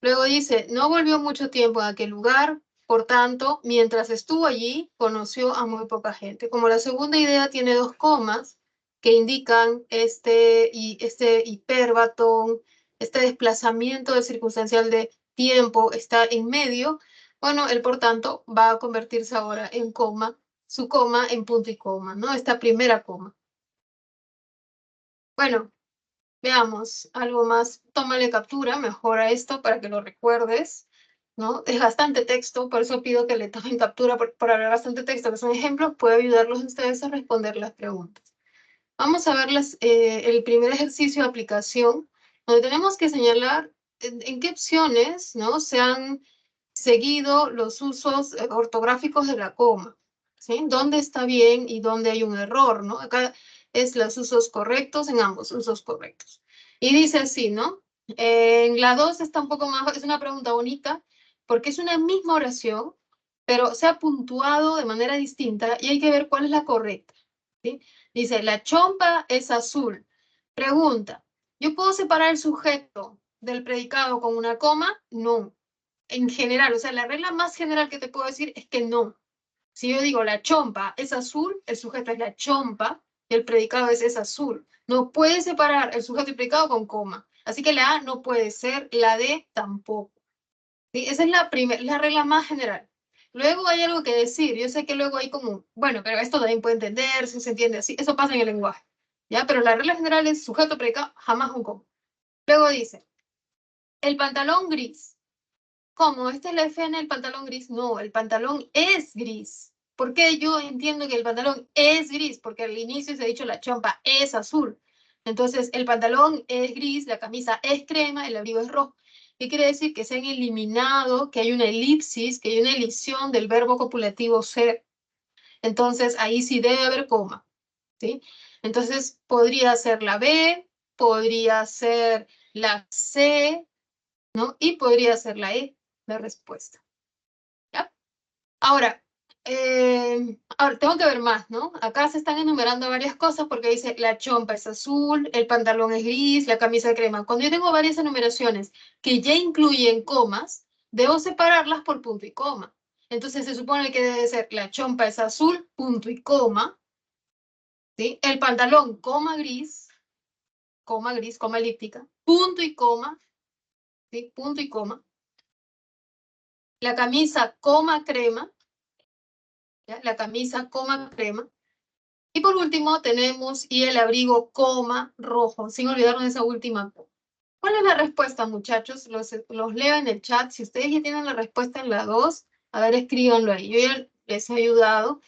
Luego dice, no volvió mucho tiempo en aquel lugar, por tanto, mientras estuvo allí, conoció a muy poca gente. Como la segunda idea tiene dos comas que indican este hiperbatón, este desplazamiento de circunstancial de tiempo está en medio, bueno, el por tanto va a convertirse ahora en coma, su coma en punto y coma, ¿no? Esta primera coma. Bueno, veamos algo más. Tómale captura, mejora esto para que lo recuerdes, ¿no? Es bastante texto, por eso pido que le tomen captura por hablar bastante texto, que son ejemplos, puede ayudarlos a ustedes a responder las preguntas. Vamos a ver el primer ejercicio de aplicación, donde tenemos que señalar en qué opciones, ¿no? Se han seguido los usos ortográficos de la coma, ¿sí? ¿Dónde está bien y dónde hay un error, ¿no? Acá es los usos correctos en ambos usos correctos. Y dice así, ¿no? En la 2 está un poco más, es una pregunta bonita, porque es una misma oración, pero se ha puntuado de manera distinta y hay que ver cuál es la correcta, ¿sí? Dice, la chompa es azul. Pregunta, ¿yo puedo separar el sujeto del predicado con una coma? No. En general, o sea, la regla más general que te puedo decir es que no. Si yo digo la chompa es azul, el sujeto es la chompa y el predicado es azul. No puede separar el sujeto y predicado con coma. Así que la A no puede ser, la D tampoco. ¿Sí? Esa es la regla más general. Luego hay algo que decir. Yo sé que luego hay como, bueno, pero esto también puede entenderse, se entiende así. Eso pasa en el lenguaje. ¿Ya? Pero la regla general es sujeto predicado, jamás un coma. Luego dice, el pantalón gris. ¿Cómo? ¿Esta es la F en el pantalón gris? No, el pantalón es gris. ¿Por qué yo entiendo que el pantalón es gris? Porque al inicio se ha dicho la chompa es azul. Entonces, el pantalón es gris, la camisa es crema, el abrigo es rojo. ¿Qué quiere decir? Que se han eliminado, que hay una elipsis, que hay una elisión del verbo copulativo ser. Entonces, ahí sí debe haber coma, ¿sí? Entonces, podría ser la B, podría ser la C, ¿no? Y podría ser la E, la respuesta. ¿Ya? Ahora tengo que ver más, ¿no? Acá se están enumerando varias cosas porque dice la chompa es azul, el pantalón es gris, la camisa es crema. Cuando yo tengo varias enumeraciones que ya incluyen comas, debo separarlas por punto y coma. Entonces se supone que debe ser la chompa es azul, punto y coma, ¿sí? El pantalón, gris, coma elíptica, punto y coma, ¿sí? Punto y coma. La camisa, coma crema, ¿ya? La camisa, coma crema. Y por último tenemos y el abrigo, coma rojo, sin olvidarnos de esa última. ¿Cuál es la respuesta, muchachos? Los leo en el chat. Si ustedes ya tienen la respuesta en la 2, a ver, escríbanlo ahí. Yo ya les he ayudado.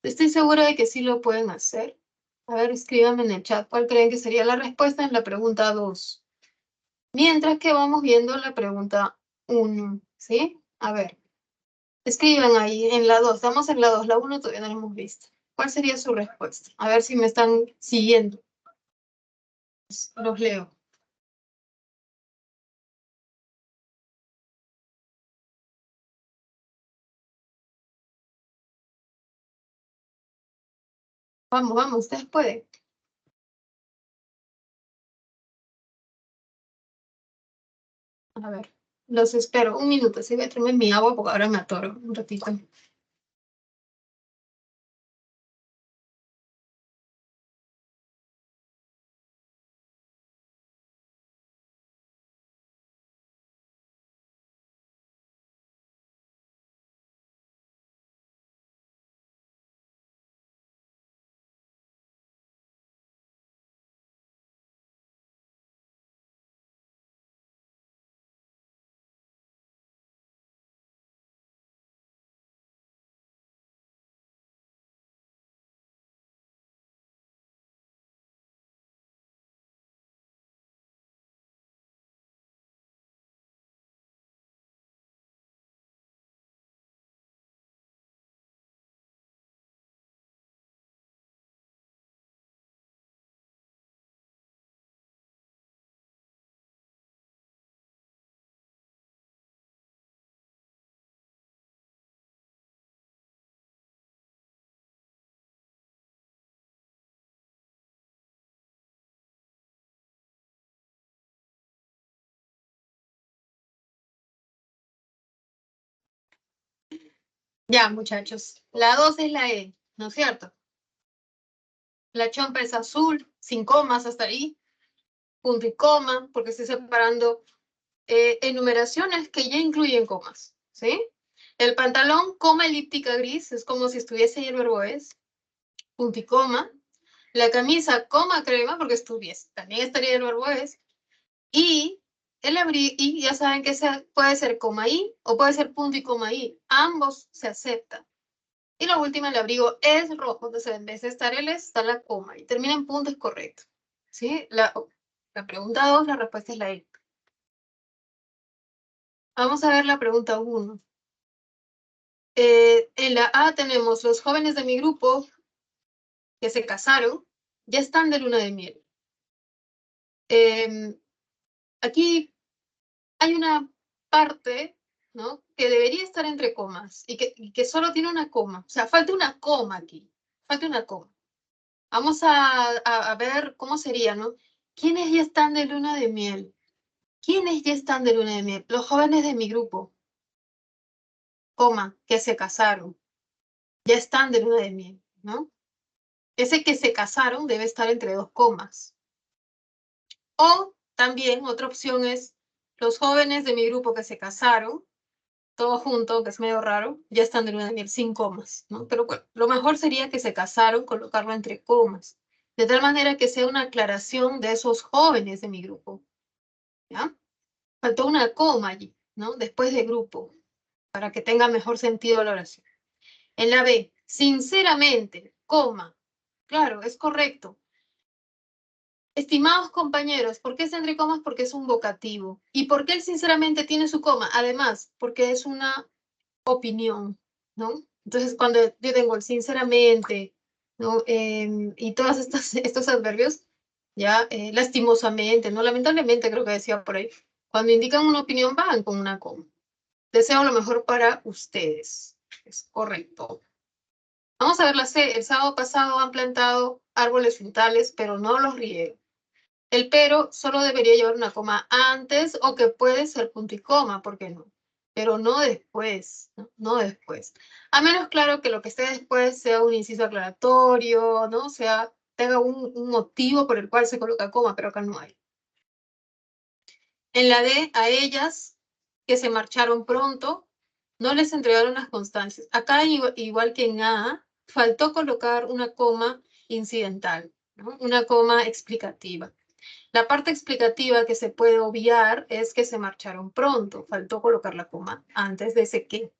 Estoy segura de que sí lo pueden hacer. A ver, escríbanme en el chat cuál creen que sería la respuesta en la pregunta 2. Mientras que vamos viendo la pregunta 1, ¿sí? A ver. Escriban ahí en la 2, estamos en la 2, la 1 todavía no la hemos visto. ¿Cuál sería su respuesta? A ver si me están siguiendo. Los leo. Vamos, vamos, ustedes pueden. A ver, los espero. Un minuto, sí, voy a traerme mi agua porque ahora me atoro un ratito. Ya, muchachos. La 2 es la E, ¿no es cierto? La chompa es azul, sin comas hasta ahí, punto y coma, porque estoy separando enumeraciones que ya incluyen comas, ¿sí? El pantalón, coma elíptica gris, es como si estuviese ahí el verbo es, punto y coma. La camisa, coma crema, porque estuviese, también estaría el verbo es. Y el abrigo, y ya saben que puede ser coma y o puede ser punto y coma y. Ambos se aceptan. Y la última, el abrigo es rojo, entonces en vez de estar el es, está la coma y termina en punto, es correcto. ¿Sí? La pregunta 2, la respuesta es la E. Vamos a ver la pregunta 1. En la A tenemos los jóvenes de mi grupo que se casaron, ya están de luna de miel. Aquí hay una parte, ¿no?, que debería estar entre comas y que solo tiene una coma. O sea, falta una coma aquí. Falta una coma. Vamos a ver cómo sería, ¿no? ¿Quiénes ya están de luna de miel? ¿Quiénes ya están de luna de miel? Los jóvenes de mi grupo, coma, que se casaron. Ya están de luna de miel, ¿no? Ese que se casaron debe estar entre dos comas. O también otra opción es los jóvenes de mi grupo que se casaron, todo junto, que es medio raro, ya están de luna de miel sin comas, ¿no? Pero bueno, lo mejor sería que se casaron, colocarlo entre comas, de tal manera que sea una aclaración de esos jóvenes de mi grupo, ¿ya? Faltó una coma allí, ¿no? Después de grupo, para que tenga mejor sentido la oración. En la B, sinceramente, coma, claro, es correcto. Estimados compañeros, ¿por qué está entre comas? Porque es un vocativo. ¿Y por qué él sinceramente tiene su coma? Además, porque es una opinión, ¿no? Entonces, cuando yo tengo el sinceramente, ¿no? Y todos estos adverbios, ya, lastimosamente, ¿no? Lamentablemente, creo que decía por ahí, cuando indican una opinión van con una coma. Deseo lo mejor para ustedes. Es correcto. Vamos a ver la C. El sábado pasado han plantado árboles frutales, pero no los riegan. El pero solo debería llevar una coma antes o que puede ser punto y coma, ¿por qué no? Pero no después, ¿no? No después. A menos, claro, que lo que esté después sea un inciso aclaratorio, ¿no? O sea, tenga un motivo por el cual se coloca coma, pero acá no hay. En la D, a ellas que se marcharon pronto, no les entregaron las constancias. Acá, igual que en A, faltó colocar una coma incidental, ¿no? Una coma explicativa. La parte explicativa que se puede obviar es que se marcharon pronto. Faltó colocar la coma antes de ese qué.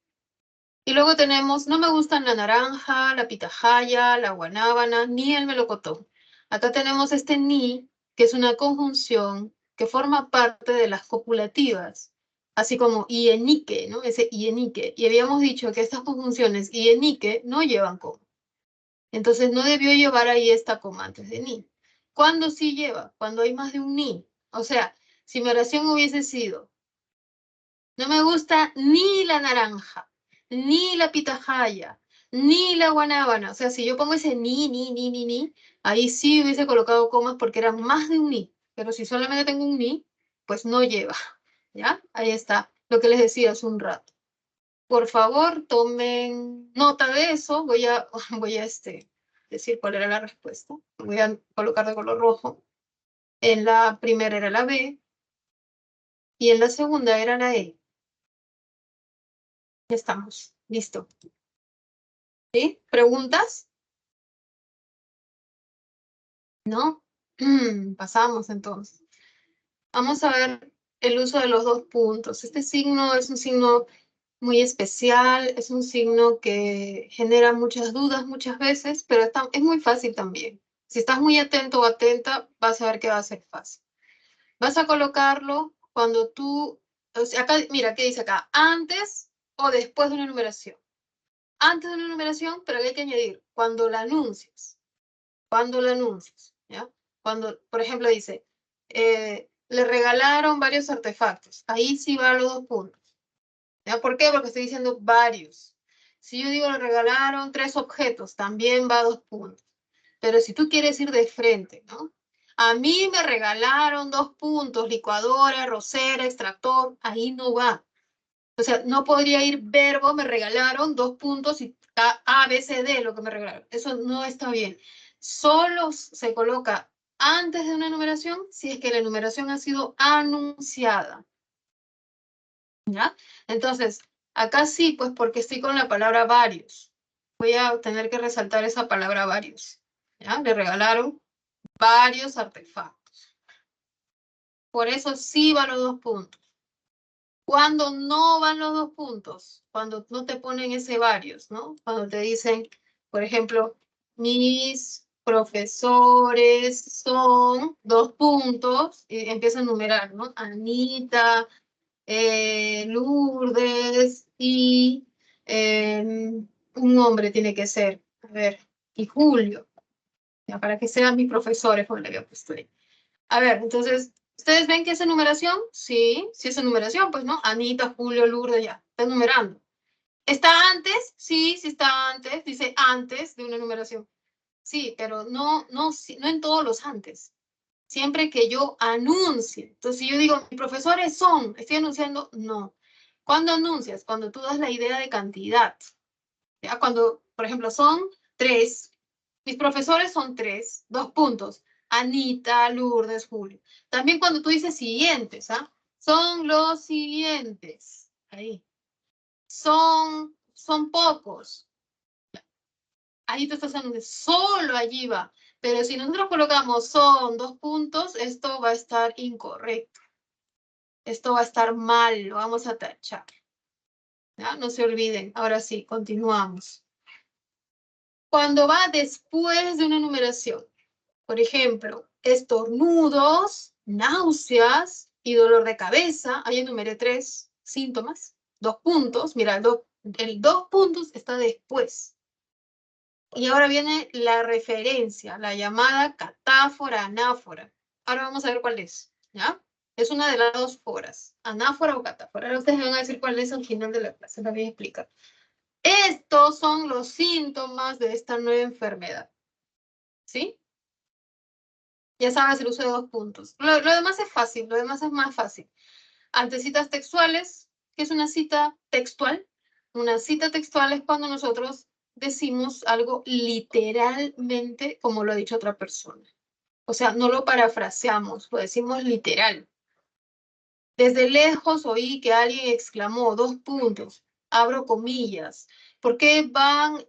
Y luego tenemos, no me gustan la naranja, la pitahaya, la guanábana, ni el melocotón. Acá tenemos este ni, que es una conjunción que forma parte de las copulativas, así como ienique, ¿no? Ese ienique. Y habíamos dicho que estas conjunciones ienique no llevan coma. Entonces no debió llevar ahí esta coma antes de ni. ¿Cuándo sí lleva? Cuando hay más de un ni. O sea, si mi oración hubiese sido, no me gusta ni la naranja, ni la pitahaya, ni la guanábana. O sea, si yo pongo ese ni, ahí sí hubiese colocado comas porque era más de un ni. Pero si solamente tengo un ni, pues no lleva. ¿Ya? Ahí está lo que les decía hace un rato. Por favor, tomen nota de eso. Voy a decir cuál era la respuesta. Voy a colocar de color rojo. En la primera era la B y en la segunda era la E. Ya estamos. Listo. ¿Sí? ¿Preguntas? ¿No? Pasamos entonces. Vamos a ver el uso de los dos puntos. Este signo es un signo muy especial, es un signo que genera muchas dudas muchas veces, pero es muy fácil también. Si estás muy atento o atenta, vas a ver que va a ser fácil. Vas a colocarlo cuando tú, o sea, acá, mira, ¿qué dice acá? Antes o después de una numeración. Antes de una numeración, pero hay que añadir, cuando la anuncias, ¿ya? Cuando, por ejemplo, dice, le regalaron varios artefactos. Ahí sí va a los dos puntos. ¿Ya? ¿Por qué? Porque estoy diciendo varios. Si yo digo le regalaron 3 objetos, también va a 2 puntos. Pero si tú quieres ir de frente, ¿no? A mí me regalaron 2 puntos, licuadora, rosera, extractor, ahí no va. O sea, no podría ir verbo, me regalaron, dos puntos y A, B, C, D, lo que me regalaron. Eso no está bien. Solo se coloca antes de una enumeración si es que la enumeración ha sido anunciada. ¿Ya? Entonces, acá sí, pues porque estoy con la palabra varios. Voy a tener que resaltar esa palabra varios. ¿Ya? Le regalaron varios artefactos. Por eso sí van los 2 puntos. Cuando no van los 2 puntos, cuando no te ponen ese varios, ¿no? Cuando te dicen, por ejemplo, mis profesores son 2 puntos, y empieza a numerar, ¿no? Anita, Lourdes y un hombre tiene que ser, a ver, y Julio, ya, para que sean mis profesores, con la que puesto ahí. A ver, entonces, ¿ustedes ven que es enumeración? Sí, sí es enumeración, pues, ¿no? Anita, Julio, Lourdes, ya, está enumerando. ¿Está antes? Sí, sí está antes, dice antes de una enumeración. Sí, pero no en todos los antes. Siempre que yo anuncie. Entonces, si yo digo, mis profesores son, estoy anunciando, no. ¿Cuándo anuncias? Cuando tú das la idea de cantidad. ¿Ya? Cuando, por ejemplo, son 3, mis profesores son 3, 2 puntos. Anita, Lourdes, Julio. También cuando tú dices siguientes, ¿ah? Son los siguientes. Ahí. Son pocos. Ahí tú estás anunciando, solo allí va. Pero si nosotros colocamos son 2 puntos, esto va a estar incorrecto. Esto va a estar mal, lo vamos a tachar. ¿Ya? No se olviden. Ahora sí, continuamos. Cuando va después de una enumeración, por ejemplo, estornudos, náuseas y dolor de cabeza, ahí enumeré 3 síntomas, 2 puntos, mira, el 2 puntos está después. Y ahora viene la referencia, la llamada catáfora, anáfora. Ahora vamos a ver cuál es, ¿ya? Es una de las 2 foras, anáfora o catáfora. Ahora ustedes me van a decir cuál es al final de la clase, la voy a explicar. Estos son los síntomas de esta nueva enfermedad, ¿sí? Ya sabes el uso de 2 puntos. Lo demás es fácil, lo demás es más fácil. Antecitas textuales, ¿qué es una cita textual? Una cita textual es cuando nosotros decimos algo literalmente como lo ha dicho otra persona. O sea, no lo parafraseamos, lo decimos literal. Desde lejos oí que alguien exclamó, 2 puntos, abro comillas. ¿Por qué van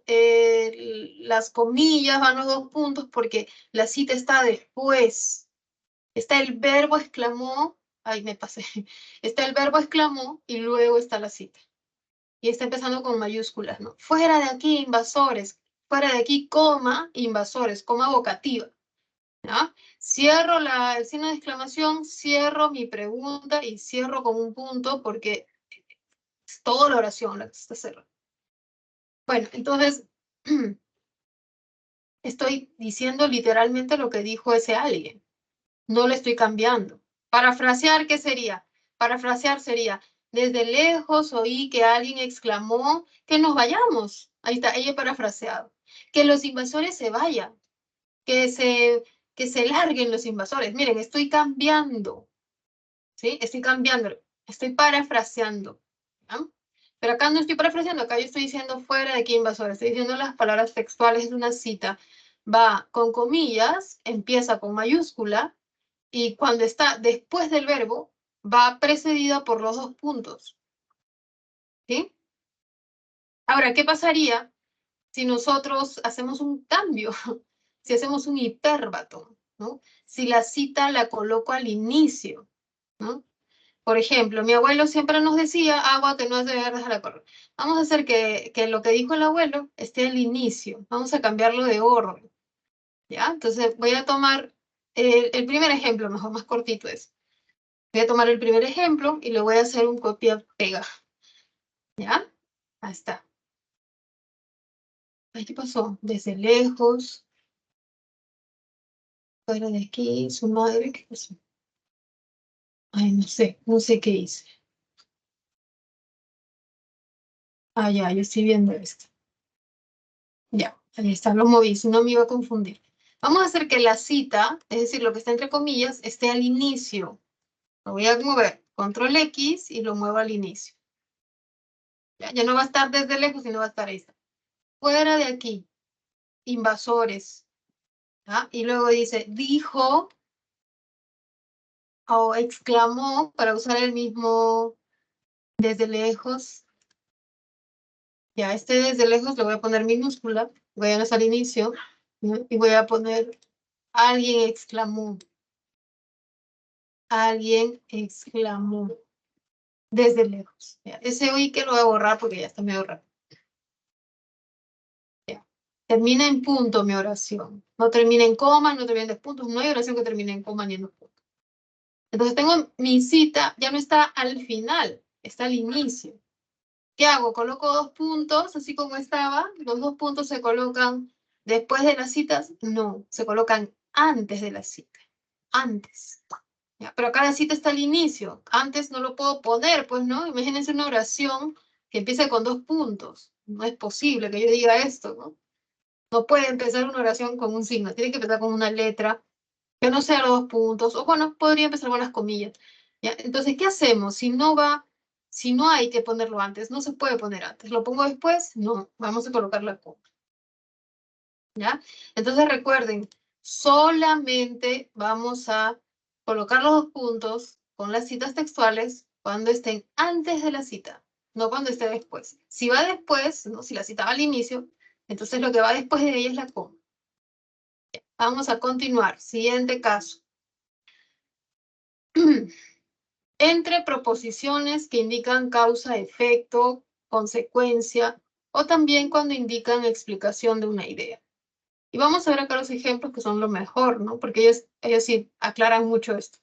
las comillas, van los 2 puntos? Porque la cita está después. Está el verbo exclamó, ay, me pasé. Está el verbo exclamó y luego está la cita. Y está empezando con mayúsculas, ¿no? Fuera de aquí, invasores. Fuera de aquí, coma, invasores, coma vocativa. ¿Ya? Cierro el signo de exclamación, cierro mi pregunta y cierro con un punto porque es toda la oración la que se está cerrando. Bueno, entonces estoy diciendo literalmente lo que dijo ese alguien. No le estoy cambiando. Parafrasear, ¿qué sería? Parafrasear sería, desde lejos oí que alguien exclamó que nos vayamos. Ahí está, ella parafraseado. Que los invasores se vayan, que se, que se larguen los invasores. Miren, estoy cambiando, ¿sí? Estoy cambiando, estoy parafraseando. ¿Ya? Pero acá no estoy parafraseando, acá yo estoy diciendo fuera de aquí invasores, estoy diciendo las palabras textuales de una cita. Va con comillas, empieza con mayúscula, y cuando está después del verbo, va precedida por los 2 puntos. ¿Sí? Ahora, ¿qué pasaría si nosotros hacemos un cambio? Si hacemos un hipérbato, ¿no? Si la cita la coloco al inicio, ¿no? Por ejemplo, mi abuelo siempre nos decía, agua que no es de beber, déjala correr. Vamos a hacer que lo que dijo el abuelo esté al inicio. Vamos a cambiarlo de orden, ¿ya? Entonces voy a tomar el primer ejemplo, mejor, más cortito es. Voy a tomar el primer ejemplo y le voy a hacer un copia-pega. ¿Ya? Ahí está. Ay, ¿qué pasó? Desde lejos. Fuera de aquí, su madre, ¿qué pasó? Ay, no sé qué hice. Ah, ya, yo estoy viendo esto. Ya, ahí está, lo moví, si no me iba a confundir. Vamos a hacer que la cita, es decir, lo que está entre comillas, esté al inicio. Lo voy a mover, control X y lo muevo al inicio. Ya no va a estar desde lejos, sino va a estar esta. Fuera de aquí, invasores. ¿Ya? Y luego dice, dijo o exclamó, para usar el mismo desde lejos. Ya, este desde lejos le voy a poner minúscula, voy a hacer al inicio, ¿no? Y voy a poner alguien exclamó. Alguien exclamó desde lejos. Ya, ese oí que lo voy a borrar porque ya está medio raro. Ya. Termina en punto mi oración. No termina en coma, no termina en puntos. No hay oración que termine en coma ni en puntos. Entonces tengo mi cita, ya no está al final, está al inicio. ¿Qué hago? Coloco dos puntos, así como estaba. Los dos puntos se colocan después de las citas. No, se colocan antes de la cita. Antes. Ya, pero cada cita está al inicio. Antes no lo puedo poner, pues, ¿no? Imagínense una oración que empieza con dos puntos. No es posible que yo diga esto, ¿no? No puede empezar una oración con un signo. Tiene que empezar con una letra que no sea los dos puntos. O bueno, podría empezar con las comillas. ¿Ya? Entonces, ¿qué hacemos? Si no va, si no hay que ponerlo antes, no se puede poner antes. ¿Lo pongo después? No, vamos a colocar la coma. ¿Ya? Entonces recuerden, solamente vamos a colocar los dos puntos con las citas textuales cuando estén antes de la cita, no cuando esté después. Si va después, ¿no? Si la cita va al inicio, entonces lo que va después de ella es la coma. Vamos a continuar. Siguiente caso. Entre proposiciones que indican causa, efecto, consecuencia, o también cuando indican explicación de una idea. Y vamos a ver acá los ejemplos que son lo mejor, ¿no? Porque ellos sí aclaran mucho esto.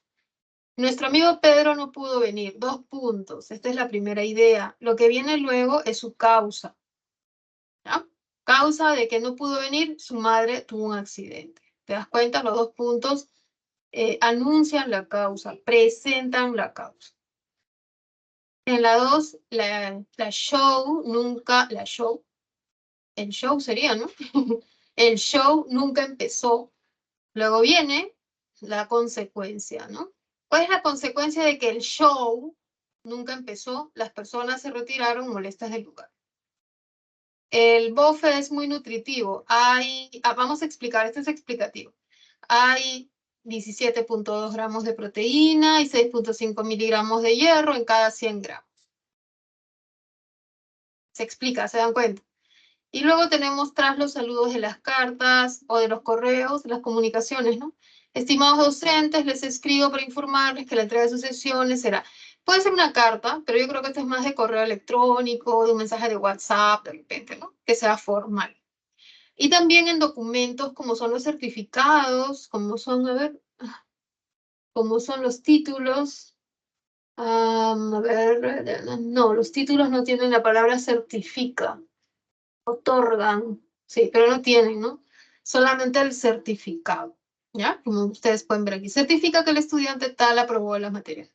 Nuestro amigo Pedro no pudo venir. Dos puntos. Esta es la primera idea. Lo que viene luego es su causa. ¿Ya? Causa de que no pudo venir, su madre tuvo un accidente. ¿Te das cuenta? Los dos puntos anuncian la causa, presentan la causa. En la 2, la show nunca, el show sería, ¿no? El show nunca empezó. Luego viene la consecuencia, ¿no? ¿Cuál es la consecuencia de que el show nunca empezó? Las personas se retiraron molestas del lugar. El bofe es muy nutritivo. Vamos a explicar, este es explicativo. Hay 17.2 gramos de proteína y 6.5 miligramos de hierro en cada 100 gramos. Se explica, ¿se dan cuenta? Y luego tenemos tras los saludos de las cartas o de los correos, de las comunicaciones, ¿no? Estimados docentes, les escribo para informarles que la entrega de sus sesiones será, puede ser una carta, pero yo creo que esto es más de correo electrónico, de un mensaje de WhatsApp, de repente, ¿no? Que sea formal. Y también en documentos como son los certificados, como son, a ver, como son los títulos. A ver, no, los títulos no tienen la palabra certifica. Otorgan, sí, pero no tienen, ¿no? Solamente el certificado, ¿ya? Como ustedes pueden ver aquí. Certifica que el estudiante tal aprobó las materias.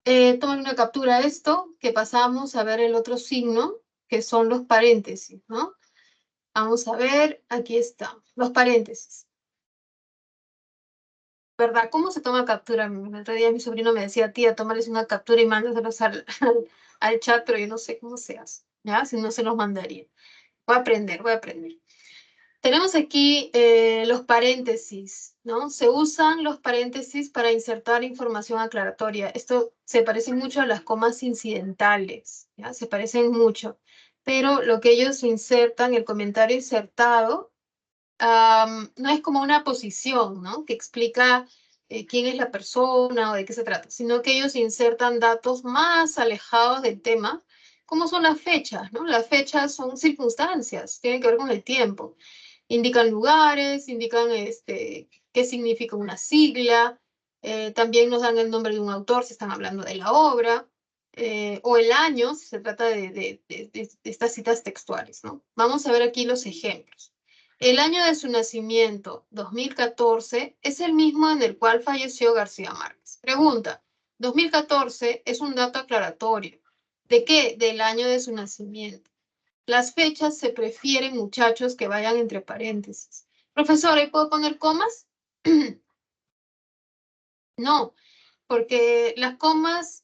Tomen una captura de esto, que pasamos a ver el otro signo, que son los paréntesis, ¿no? Vamos a ver, aquí está, los paréntesis. ¿Verdad? ¿Cómo se toma captura? El otro día mi sobrino me decía, tía, tómales una captura y mándaselos al chat, pero yo no sé cómo se hace, ¿ya? Si no se los mandaría. Voy a aprender, voy a aprender. Tenemos aquí los paréntesis, ¿no? Se usan los paréntesis para insertar información aclaratoria. Esto se parece mucho a las comas incidentales, ¿ya? Se parecen mucho. Pero lo que ellos insertan, el comentario insertado, no es como una posición, ¿no? Que explica quién es la persona o de qué se trata, sino que ellos insertan datos más alejados del tema, como son las fechas, ¿no? Las fechas son circunstancias, tienen que ver con el tiempo. Indican lugares, indican qué significa una sigla, también nos dan el nombre de un autor si están hablando de la obra, o el año si se trata de estas citas textuales, ¿no? Vamos a ver aquí los ejemplos. El año de su nacimiento, 2014, es el mismo en el cual falleció García Márquez. Pregunta, 2014 es un dato aclaratorio. ¿De qué? Del año de su nacimiento. Las fechas se prefieren, muchachos, que vayan entre paréntesis. Profesor, ¿ahí puedo poner comas? No, porque las comas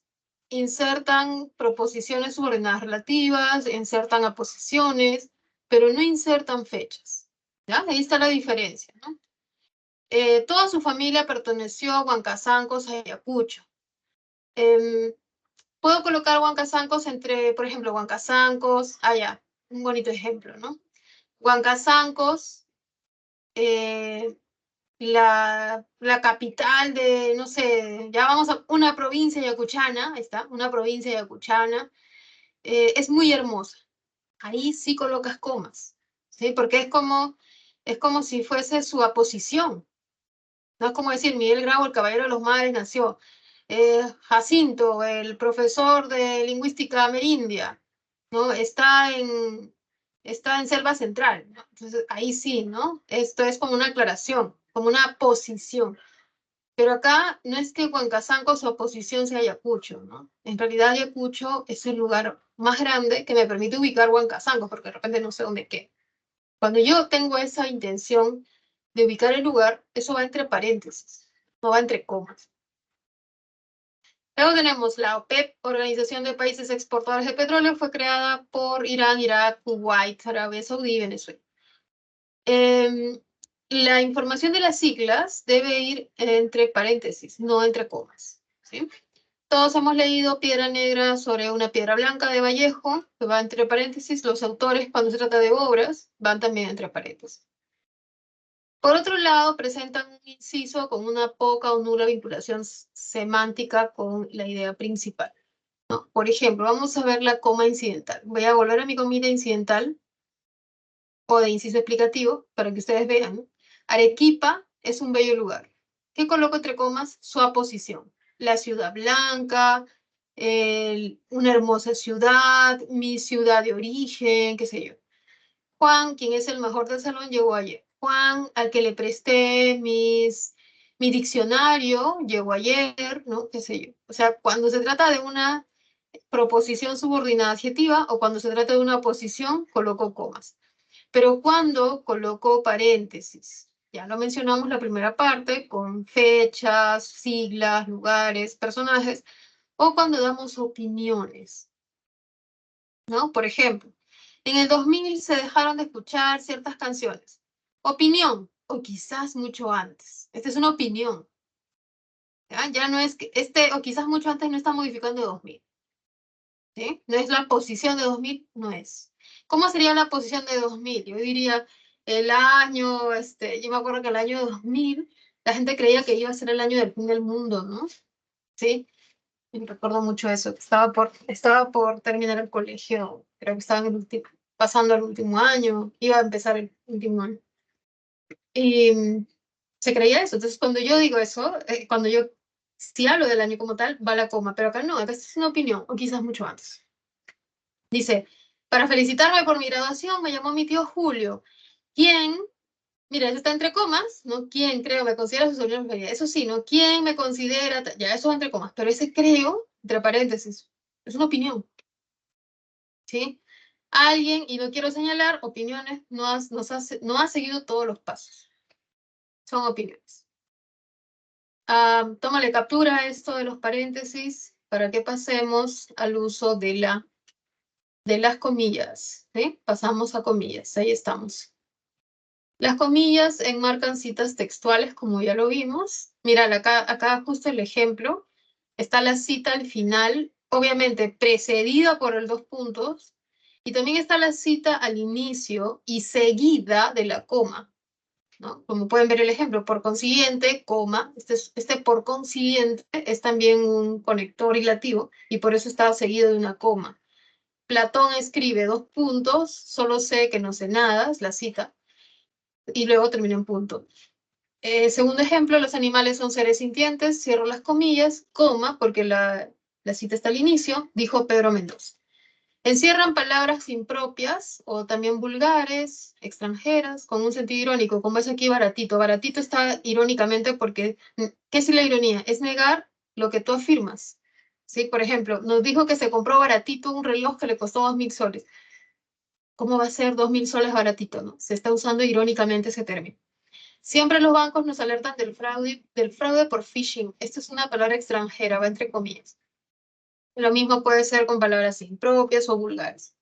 insertan proposiciones subordinadas relativas, insertan aposiciones, pero no insertan fechas. ¿Ya? Ahí está la diferencia, ¿no? Toda su familia perteneció a Huancazancos, Ayacucho. Puedo colocar Huancazancos entre, por ejemplo, Huancazancos, allá, un bonito ejemplo, ¿no? Huancazancos, la capital de, no sé, ya vamos a una provincia yacuchana, ahí está, una provincia yacuchana, es muy hermosa. Ahí sí colocas comas, ¿sí? Porque es como si fuese su aposición. No es como decir, Miguel Grau, el caballero de los mares, nació. Jacinto, el profesor de lingüística amerindia, ¿no? Está en Selva Central, ¿no? Entonces, ahí sí, ¿no? Esto es como una aclaración, como una posición. Pero acá no es que Huancazanco su oposición sea Ayacucho, ¿no? En realidad Ayacucho es el lugar más grande que me permite ubicar Huancazanco, porque de repente no sé dónde queda. Cuando yo tengo esa intención de ubicar el lugar, eso va entre paréntesis, no va entre comas. Luego tenemos la OPEP, Organización de Países Exportadores de Petróleo, fue creada por Irán, Irak, Kuwait, Arabia Saudí y Venezuela. La información de las siglas debe ir entre paréntesis, no entre comas, ¿sí? Todos hemos leído Piedra Negra sobre una piedra blanca de Vallejo, que va entre paréntesis. Los autores, cuando se trata de obras, van también entre paréntesis. Por otro lado, presentan un inciso con una poca o nula vinculación semántica con la idea principal, ¿no? Por ejemplo, vamos a ver la coma incidental. Voy a volver a mi comita incidental o de inciso explicativo para que ustedes vean, ¿no? Arequipa es un bello lugar. ¿Qué coloco entre comas? Su aposición. La ciudad blanca, una hermosa ciudad, mi ciudad de origen, qué sé yo. Juan, quien es el mejor del salón, llegó ayer. Juan, al que le presté mi diccionario, llegó ayer, ¿no? Qué sé yo. O sea, cuando se trata de una proposición subordinada adjetiva o cuando se trata de una posición, coloco comas. Pero cuando coloco paréntesis, ya lo mencionamos la primera parte, con fechas, siglas, lugares, personajes, o cuando damos opiniones, ¿no? Por ejemplo, en el 2000 se dejaron de escuchar ciertas canciones. Opinión, o quizás mucho antes. Esta es una opinión. Ya no es que o quizás mucho antes no está modificando 2000. ¿Sí? No es la posición de 2000, no es. ¿Cómo sería la posición de 2000? Yo diría el año, yo me acuerdo que el año 2000 la gente creía que iba a ser el año del fin del mundo, ¿no? ¿Sí? Y recuerdo mucho eso, que estaba por terminar el colegio, creo que estaba pasando el último año, iba a empezar el último año. Y se creía eso. Entonces, cuando yo digo eso, cuando yo sí hablo del año como tal, va la coma, pero acá no, acá es una opinión, o quizás mucho antes. Dice, para felicitarme por mi graduación, me llamó mi tío Julio. ¿Quién? Mira, eso está entre comas, ¿no? ¿Quién creo me considera su sobrino preferido? Eso sí, ¿no? ¿Quién me considera? Ya, eso va entre comas, pero ese creo, entre paréntesis, es una opinión, ¿sí? Alguien, y no quiero señalar, opiniones, no ha seguido todos los pasos. Son opiniones. Tómale captura a esto de los paréntesis para que pasemos al uso de las comillas, ¿sí? Pasamos a comillas, ahí estamos. Las comillas enmarcan citas textuales, como ya lo vimos. Mira, acá justo el ejemplo. Está la cita al final, obviamente precedida por el 2 puntos, y también está la cita al inicio y seguida de la coma, ¿no? Como pueden ver el ejemplo, por consiguiente, coma, este por consiguiente es también un conector hilativo y por eso está seguido de una coma. Platón escribe 2 puntos, solo sé que no sé nada, es la cita, y luego termina en punto. Segundo ejemplo, los animales son seres sintientes, cierro las comillas, coma, porque la cita está al inicio, dijo Pedro Mendoza. Encierran palabras impropias o también vulgares, extranjeras, con un sentido irónico, como es aquí baratito. Baratito está irónicamente porque, ¿qué es la ironía? Es negar lo que tú afirmas. ¿Sí? Por ejemplo, nos dijo que se compró baratito un reloj que le costó 2000 soles. ¿Cómo va a ser 2000 soles baratito? ¿No? Se está usando irónicamente ese término. Siempre los bancos nos alertan del fraude por phishing. Esto es una palabra extranjera, va entre comillas. Lo mismo puede ser con palabras impropias o vulgares.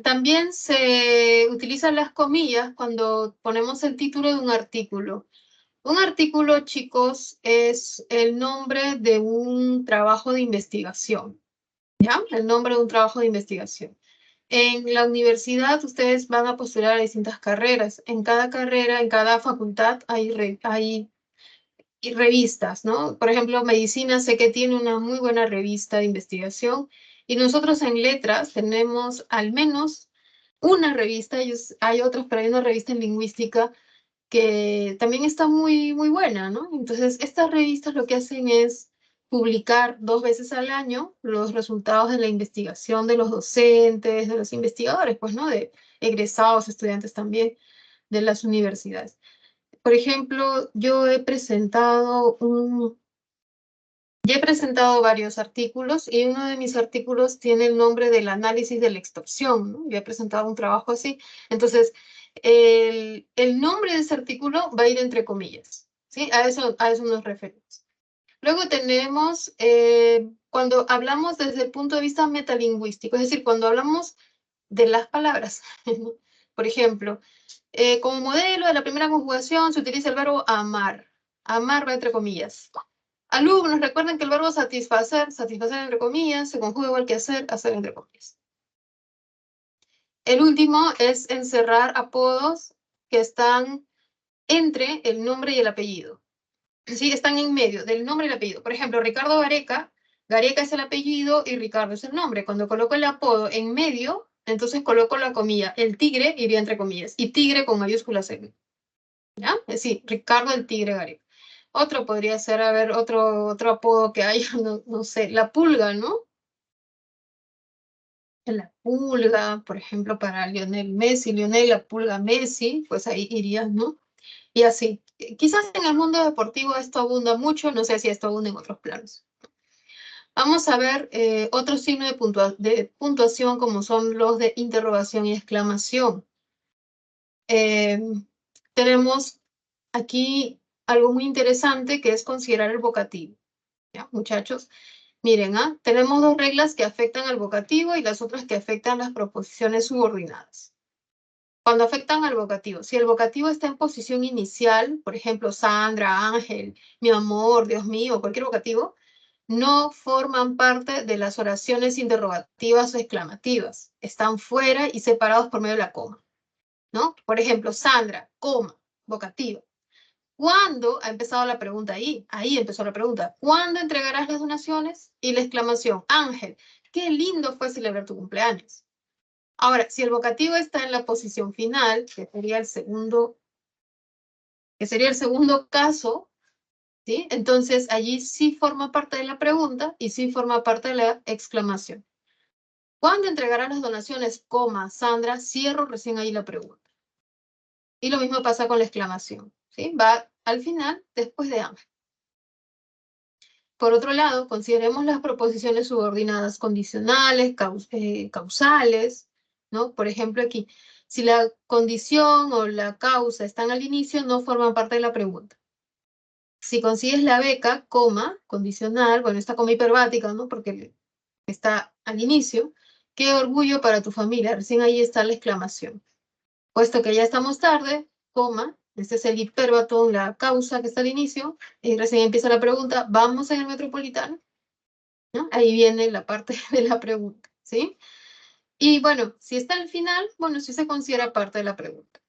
También se utilizan las comillas cuando ponemos el título de un artículo. Un artículo, chicos, es el nombre de un trabajo de investigación, ¿ya? El nombre de un trabajo de investigación. En la universidad ustedes van a postular a distintas carreras. En cada carrera, en cada facultad hay revistas, ¿no? Por ejemplo, medicina sé que tiene una muy buena revista de investigación y nosotros en letras tenemos al menos una revista, hay otras, pero hay una revista en lingüística que también está muy, muy buena, ¿no? Entonces, estas revistas lo que hacen es publicar 2 veces al año los resultados de la investigación de los docentes, de los investigadores, pues, ¿no? De egresados, estudiantes también de las universidades. Por ejemplo, ya he presentado varios artículos y uno de mis artículos tiene el nombre del análisis de la extorsión, ¿no? Yo he presentado un trabajo así. Entonces, el nombre de ese artículo va a ir entre comillas, ¿sí? A eso nos referimos. Luego tenemos, cuando hablamos desde el punto de vista metalingüístico, es decir, cuando hablamos de las palabras, ¿no? Por ejemplo, como modelo de la primera conjugación se utiliza el verbo amar. Amar va entre comillas. Alumnos, recuerden que el verbo satisfacer, satisfacer entre comillas, se conjuga igual que hacer, hacer entre comillas. El último es encerrar apodos que están entre el nombre y el apellido. Sí, están en medio del nombre y el apellido. Por ejemplo, Ricardo Gareca, Gareca es el apellido y Ricardo es el nombre. Cuando coloco el apodo en medio, entonces coloco la comilla. El tigre iría entre comillas y tigre con mayúsculas en. ¿Ya? Es decir, Ricardo el tigre Gareca. Otro podría ser, a ver, otro apodo que haya, no sé, la pulga, ¿no? La pulga, por ejemplo, para Lionel Messi, Lionel la pulga Messi, pues ahí irías, ¿no? Y así. Quizás en el mundo deportivo esto abunda mucho, no sé si esto abunda en otros planos. Vamos a ver otro signo de puntuación como son los de interrogación y exclamación. Eh, tenemos aquí algo muy interesante que es considerar el vocativo. ¿Ya, muchachos? Miren, tenemos 2 reglas que afectan al vocativo y las otras que afectan las proposiciones subordinadas. Cuando afectan al vocativo, si el vocativo está en posición inicial, por ejemplo, Sandra, Ángel, mi amor, Dios mío, cualquier vocativo, no forman parte de las oraciones interrogativas o exclamativas. Están fuera y separados por medio de la coma, ¿no? Por ejemplo, Sandra, coma, vocativo. ¿Cuándo ha empezado la pregunta ahí? Ahí empezó la pregunta. ¿Cuándo entregarás las donaciones? Y la exclamación, Ángel, qué lindo fue celebrar tu cumpleaños. Ahora, si el vocativo está en la posición final, que sería el segundo caso, ¿sí? Entonces allí sí forma parte de la pregunta y sí forma parte de la exclamación. ¿Cuándo entregarás las donaciones? Coma, Sandra, cierro recién ahí la pregunta. Y lo mismo pasa con la exclamación, ¿sí? Va al final después de Ángel. Por otro lado, consideremos las proposiciones subordinadas condicionales, causales, ¿no? Por ejemplo, aquí, si la condición o la causa están al inicio, no forman parte de la pregunta. Si consigues la beca, coma, condicional, bueno, está como hiperbática, ¿no? Porque está al inicio. Qué orgullo para tu familia, recién ahí está la exclamación. Puesto que ya estamos tarde, coma, este es el hiperbatón, la causa que está al inicio, y recién empieza la pregunta, ¿vamos en el metropolitano? ¿No? Ahí viene la parte de la pregunta, ¿sí? Y bueno, si está al final, bueno, sí se considera parte de la pregunta.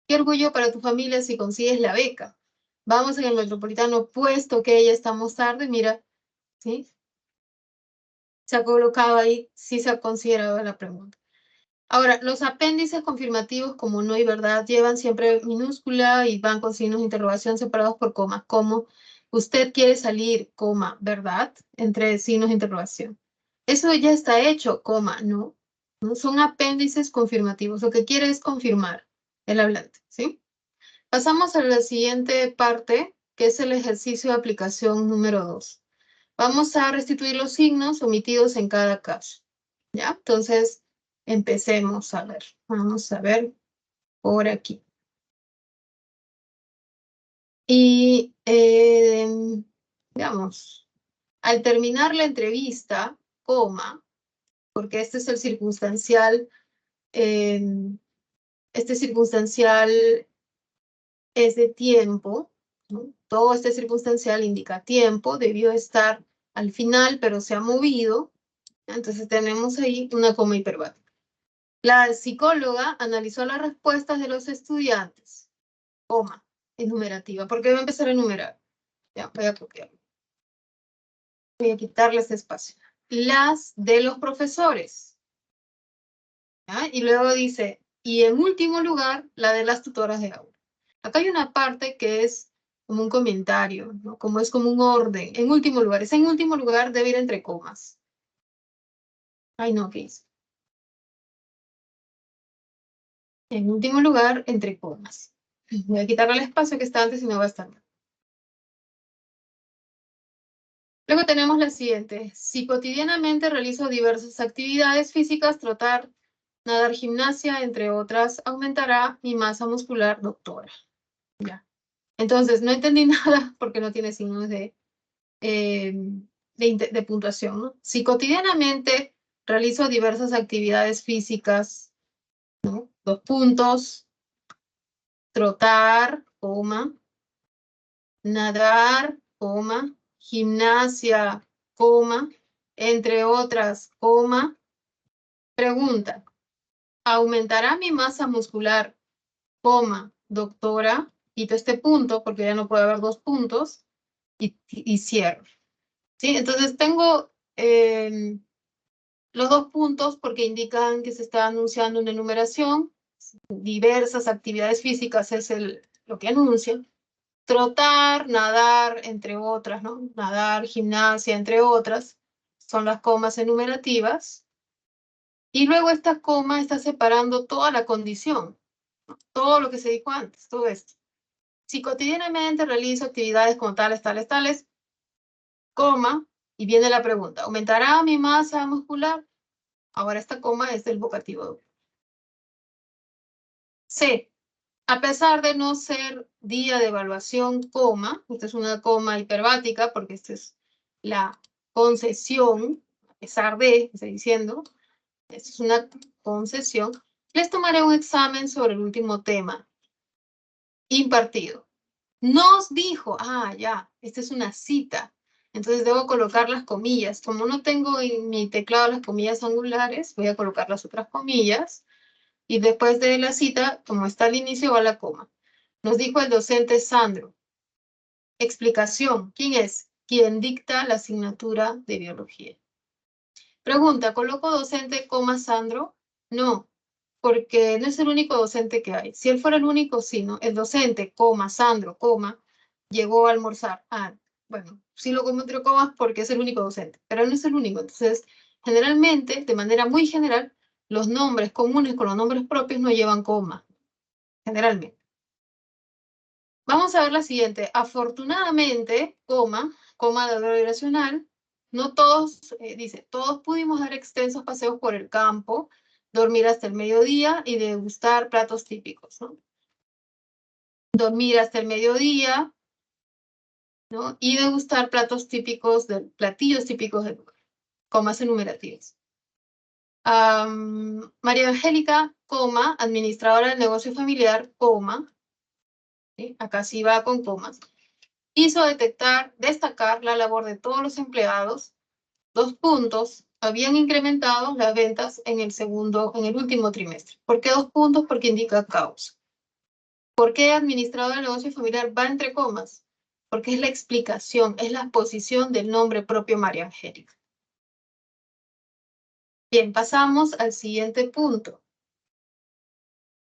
¿Qué orgullo para tu familia si consigues la beca? Vamos en el metropolitano, puesto que ya estamos tarde, mira, ¿sí? Se ha colocado ahí, sí se ha considerado la pregunta. Ahora, los apéndices confirmativos, como no y verdad, llevan siempre minúscula y van con signos de interrogación separados por comas, como usted quiere salir, coma, ¿verdad? Entre signos de interrogación. Eso ya está hecho, coma, ¿no? ¿No? Son apéndices confirmativos. Lo que quiere es confirmar el hablante, ¿sí? Pasamos a la siguiente parte, que es el ejercicio de aplicación número 2. Vamos a restituir los signos omitidos en cada caso, ¿ya? Entonces, empecemos a ver. Vamos a ver por aquí. Y digamos, al terminar la entrevista, coma, porque este es el circunstancial, este circunstancial es de tiempo, ¿no? Todo este circunstancial indica tiempo, debió estar al final, pero se ha movido. Entonces tenemos ahí una coma hiperbática. La psicóloga analizó las respuestas de los estudiantes, coma, enumerativa, porque voy a empezar a enumerar. Ya, voy a copiar. Voy a quitarle este espacio. Las de los profesores. ¿Ya? Y luego dice, y en último lugar, la de las tutoras de aula. Acá hay una parte que es como un comentario, ¿no? Como es como un orden. En último lugar, ese en último lugar debe ir entre comas. Ay, no, ¿qué hice? En último lugar, entre comas. Voy a quitarle el espacio que está antes y no va a estar. Luego tenemos la siguiente. Si cotidianamente realizo diversas actividades físicas, trotar, nadar, gimnasia, entre otras, aumentará mi masa muscular, doctora. Ya. Entonces, no entendí nada porque no tiene signos de puntuación, ¿no? Si cotidianamente realizo diversas actividades físicas, ¿no? 2 puntos, trotar, coma, nadar, coma, gimnasia, coma, entre otras, coma. Pregunta, ¿aumentará mi masa muscular, coma, doctora? Quito este punto porque ya no puede haber 2 puntos y cierro. ¿Sí? Entonces tengo los 2 puntos porque indican que se está anunciando una enumeración. Diversas actividades físicas es lo que anuncia. Trotar, nadar, entre otras, ¿no? Nadar, gimnasia, entre otras, son las comas enumerativas. Y luego esta coma está separando toda la condición, ¿no? Todo lo que se dijo antes, todo esto. Si cotidianamente realizo actividades como tales, tales, tales, coma, y viene la pregunta, ¿aumentará mi masa muscular? Ahora esta coma es del vocativo. C. A pesar de no ser día de evaluación, coma, esta es una coma hiperbática porque esta es la concesión, a pesar de, estoy diciendo, esta es una concesión, les tomaré un examen sobre el último tema impartido. Nos dijo, ya, esta es una cita, entonces debo colocar las comillas. Como no tengo en mi teclado las comillas angulares, voy a colocar las otras comillas. Y después de la cita, como está al inicio, va la coma. Nos dijo el docente Sandro. Explicación. ¿Quién es? Quien dicta la asignatura de biología. Pregunta, ¿coloco docente, coma, Sandro? No, porque no es el único docente que hay. Si él fuera el único, sí, ¿no? El docente, coma, Sandro, coma, llegó a almorzar. Bueno, sí lo como entre comas porque es el único docente, pero él no es el único. Entonces, generalmente, de manera muy general, los nombres comunes con los nombres propios no llevan coma, generalmente. Vamos a ver la siguiente. Afortunadamente, coma de oracional, no todos, dice, todos pudimos dar extensos paseos por el campo, dormir hasta el mediodía y degustar platos típicos, ¿no? Dormir hasta el mediodía, ¿no? Y degustar platillos típicos del lugar, comas enumerativas. María Angélica, coma, administradora del negocio familiar, coma, ¿sí? Acá sí va con comas. Hizo destacar la labor de todos los empleados. 2 puntos, habían incrementado las ventas en el último trimestre. ¿Por qué 2 puntos? Porque indica causa. ¿Por qué administrador del negocio familiar va entre comas? Porque es la explicación, es la exposición del nombre propio María Angélica. Bien, pasamos al siguiente punto.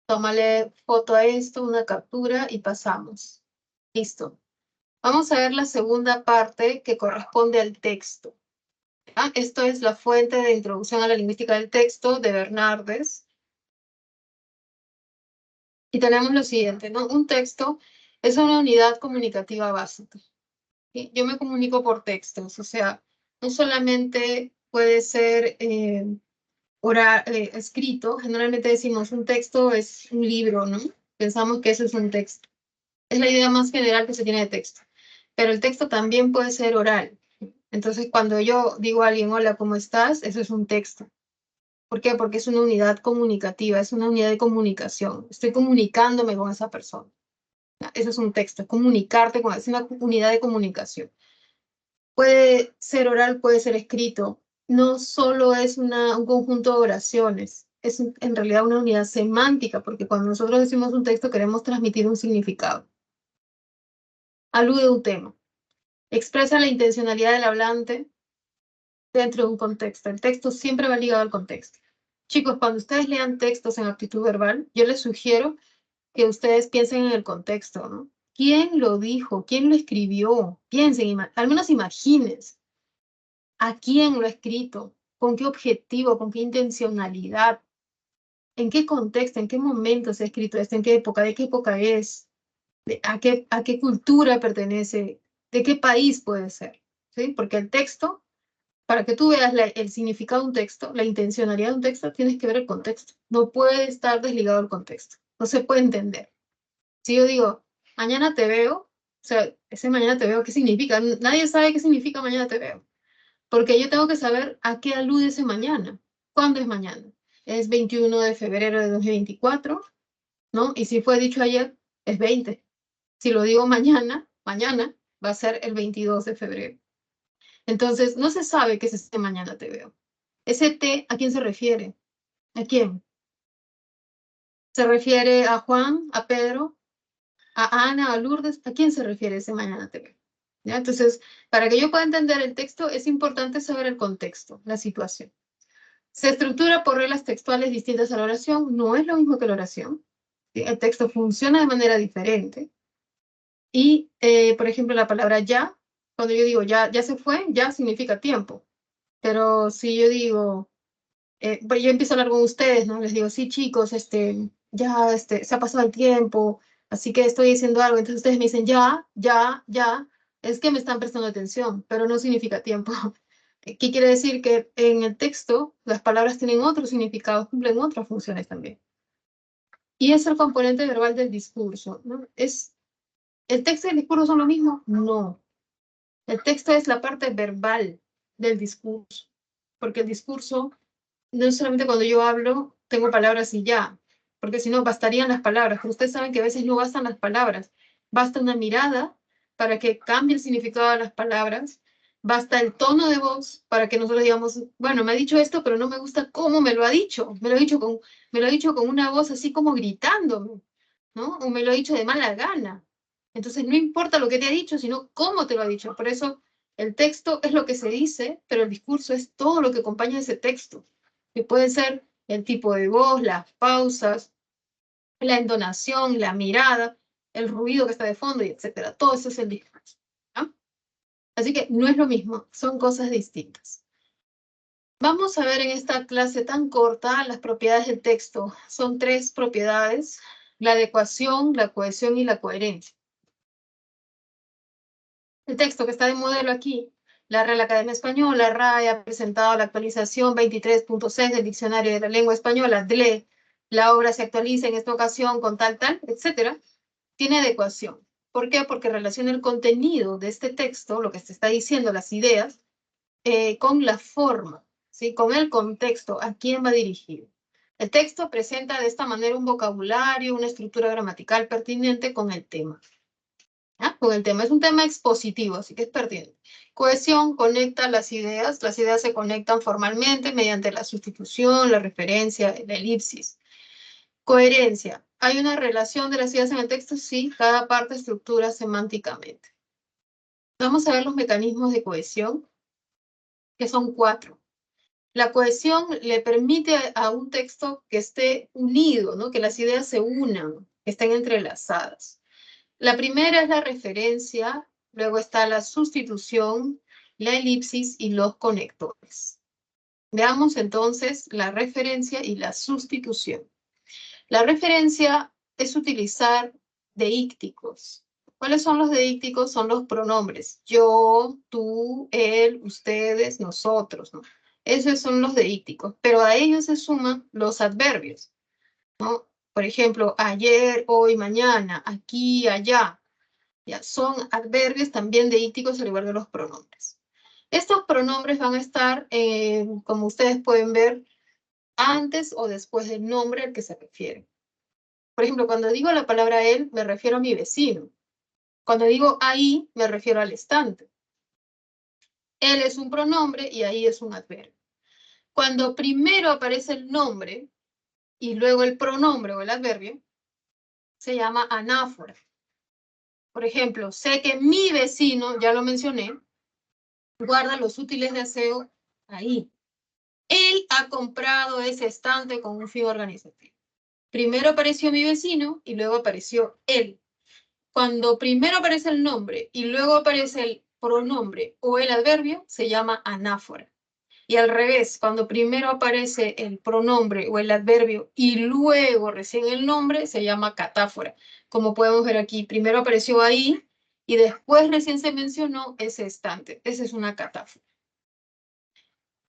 Tómale foto a esto, una captura y pasamos. Listo. Vamos a ver la segunda parte que corresponde al texto. Esto es la fuente de introducción a la lingüística del texto de Bernardes. Y tenemos lo siguiente, ¿no? Un texto es una unidad comunicativa básica. ¿Sí? Yo me comunico por textos, o sea, no solamente puede ser escrito, generalmente decimos un texto es un libro, ¿no? Pensamos que eso es un texto. Es la idea más general que se tiene de texto. pero el texto también puede ser oral. Entonces, cuando yo digo a alguien, hola, ¿cómo estás? Eso es un texto. ¿Por qué? Porque es una unidad comunicativa, es una unidad de comunicación. Estoy comunicándome con esa persona. Eso es un texto, es comunicarte con, es una unidad de comunicación. Puede ser oral, puede ser escrito. No solo es un conjunto de oraciones, es en realidad una unidad semántica, porque cuando nosotros decimos un texto queremos transmitir un significado. Alude a un tema. Expresa la intencionalidad del hablante dentro de un contexto. El texto siempre va ligado al contexto. Chicos, cuando ustedes lean textos en aptitud verbal, yo les sugiero que ustedes piensen en el contexto, ¿no? ¿Quién lo dijo? ¿Quién lo escribió? Piensen, al menos imagines a quién lo ha escrito, con qué objetivo, con qué intencionalidad, en qué contexto, en qué momento se ha escrito esto, en qué época, de qué época es, a qué cultura pertenece, de qué país puede ser, ¿sí? Porque el texto, para que tú veas el significado de un texto, la intencionalidad de un texto, tienes que ver el contexto. No puede estar desligado del contexto. No se puede entender. Si yo digo, mañana te veo, o sea, ese mañana te veo, ¿qué significa? Nadie sabe qué significa mañana te veo. Porque yo tengo que saber a qué alude ese mañana. ¿Cuándo es mañana? Es 21 de febrero de 2024, ¿no? Y si fue dicho ayer, es 20. Si lo digo mañana, mañana va a ser el 22 de febrero. Entonces, no se sabe qué es ese mañana te veo. Ese te, ¿a quién se refiere? ¿A quién? ¿Se refiere a Juan, a Pedro, a Ana, a Lourdes? ¿A quién se refiere ese mañana te veo? ¿Ya? Entonces, para que yo pueda entender el texto, es importante saber el contexto, la situación. Se estructura por reglas textuales distintas a la oración. No es lo mismo que la oración. ¿Sí? El texto funciona de manera diferente. Y, por ejemplo, la palabra ya, cuando yo digo ya se fue, ya significa tiempo. Pero si yo digo, pues yo empiezo a hablar con ustedes, ¿no? Les digo, sí, chicos, ya se ha pasado el tiempo, así que estoy diciendo algo. Entonces ustedes me dicen, ya, es que me están prestando atención, pero no significa tiempo. ¿Qué quiere decir? Que en el texto las palabras tienen otro significado, cumplen otras funciones también. Y es el componente verbal del discurso, ¿no? ¿El texto y el discurso son lo mismo? No. El texto es la parte verbal del discurso, porque el discurso, no solamente cuando yo hablo, tengo palabras y ya, porque si no, bastarían las palabras, pero ustedes saben que a veces no bastan las palabras, basta una mirada para que cambie el significado de las palabras, basta el tono de voz para que nosotros digamos, bueno, me ha dicho esto, pero no me gusta cómo me lo ha dicho, me lo ha dicho con una voz así como gritándome, ¿no? O me lo ha dicho de mala gana. Entonces, no importa lo que te ha dicho, sino cómo te lo ha dicho. Por eso, el texto es lo que se dice, pero el discurso es todo lo que acompaña ese texto, que puede ser el tipo de voz, las pausas, la entonación, la mirada, el ruido que está de fondo, y etcétera. Todo eso es el discurso. ¿No? Así que no es lo mismo, son cosas distintas. Vamos a ver en esta clase tan corta las propiedades del texto. Son 3 propiedades: la adecuación, la cohesión y la coherencia. El texto que está de modelo aquí, la Real Academia Española, RAE, ha presentado la actualización 23.6 del Diccionario de la Lengua Española, DLE. La obra se actualiza en esta ocasión con tal, etcétera. Tiene adecuación. ¿Por qué? Porque relaciona el contenido de este texto, lo que se está diciendo, las ideas, con la forma, ¿sí? Con el contexto, a quién va dirigido. El texto presenta de esta manera un vocabulario, una estructura gramatical pertinente con el tema. Con el tema. Es un tema expositivo, así que es pertinente. Cohesión conecta las ideas se conectan formalmente mediante la sustitución, la referencia, la elipsis. Coherencia. ¿Hay una relación de las ideas en el texto? Sí, cada parte estructura semánticamente. Vamos a ver los mecanismos de cohesión, que son 4. La cohesión le permite a un texto que esté unido, ¿no? Que las ideas se unan, que estén entrelazadas. La primera es la referencia, luego está la sustitución, la elipsis y los conectores. Veamos entonces la referencia y la sustitución. La referencia es utilizar deícticos. ¿Cuáles son los deícticos? Son los pronombres. Yo, tú, él, ustedes, nosotros, ¿no? Esos son los deícticos, pero a ellos se suman los adverbios, ¿no? Por ejemplo, ayer, hoy, mañana, aquí, allá. ¿ya? Son adverbios también deícticos al igual que los pronombres. Estos pronombres van a estar, como ustedes pueden ver, antes o después del nombre al que se refieren. Por ejemplo, cuando digo la palabra él, me refiero a mi vecino. Cuando digo ahí, me refiero al estante. Él es un pronombre y ahí es un adverbio. Cuando primero aparece el nombre y luego el pronombre o el adverbio, se llama anáfora. Por ejemplo, sé que mi vecino, ya lo mencioné, guarda los útiles de aseo ahí. Él ha comprado ese estante con un fin organizativo. Primero apareció mi vecino y luego apareció él. Cuando primero aparece el nombre y luego aparece el pronombre o el adverbio, se llama anáfora. Y al revés, cuando primero aparece el pronombre o el adverbio y luego recién el nombre, se llama catáfora. Como podemos ver aquí, primero apareció ahí y después recién se mencionó ese estante. Esa es una catáfora.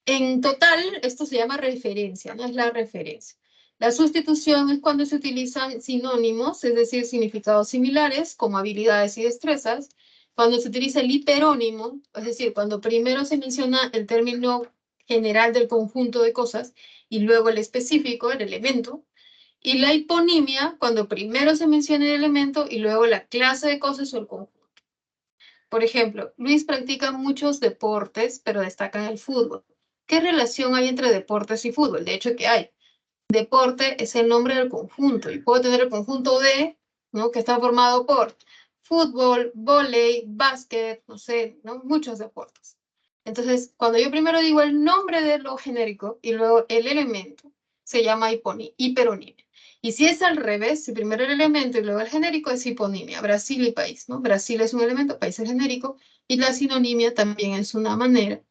En total, esto se llama referencia, no es la referencia. La sustitución es cuando se utilizan sinónimos, es decir, significados similares, como habilidades y destrezas. Cuando se utiliza el hiperónimo, es decir, cuando primero se menciona el término general del conjunto de cosas y luego el específico, el elemento. Y la hiponimia, cuando primero se menciona el elemento y luego la clase de cosas o el conjunto. Por ejemplo, Luis practica muchos deportes, pero destaca en el fútbol. ¿Qué relación hay entre deportes y fútbol? De hecho, ¿qué hay? Deporte es el nombre del conjunto y puedo tener el conjunto de, ¿no? Que está formado por fútbol, vóley, básquet, no sé, ¿no? Muchos deportes. Entonces, cuando yo primero digo el nombre de lo genérico y luego el elemento, se llama hiperonimia. Y si es al revés, si primero el elemento y luego el genérico, es hiponimia. Brasil y país, ¿no? Brasil es un elemento, país es genérico, y la sinonimia también es una manera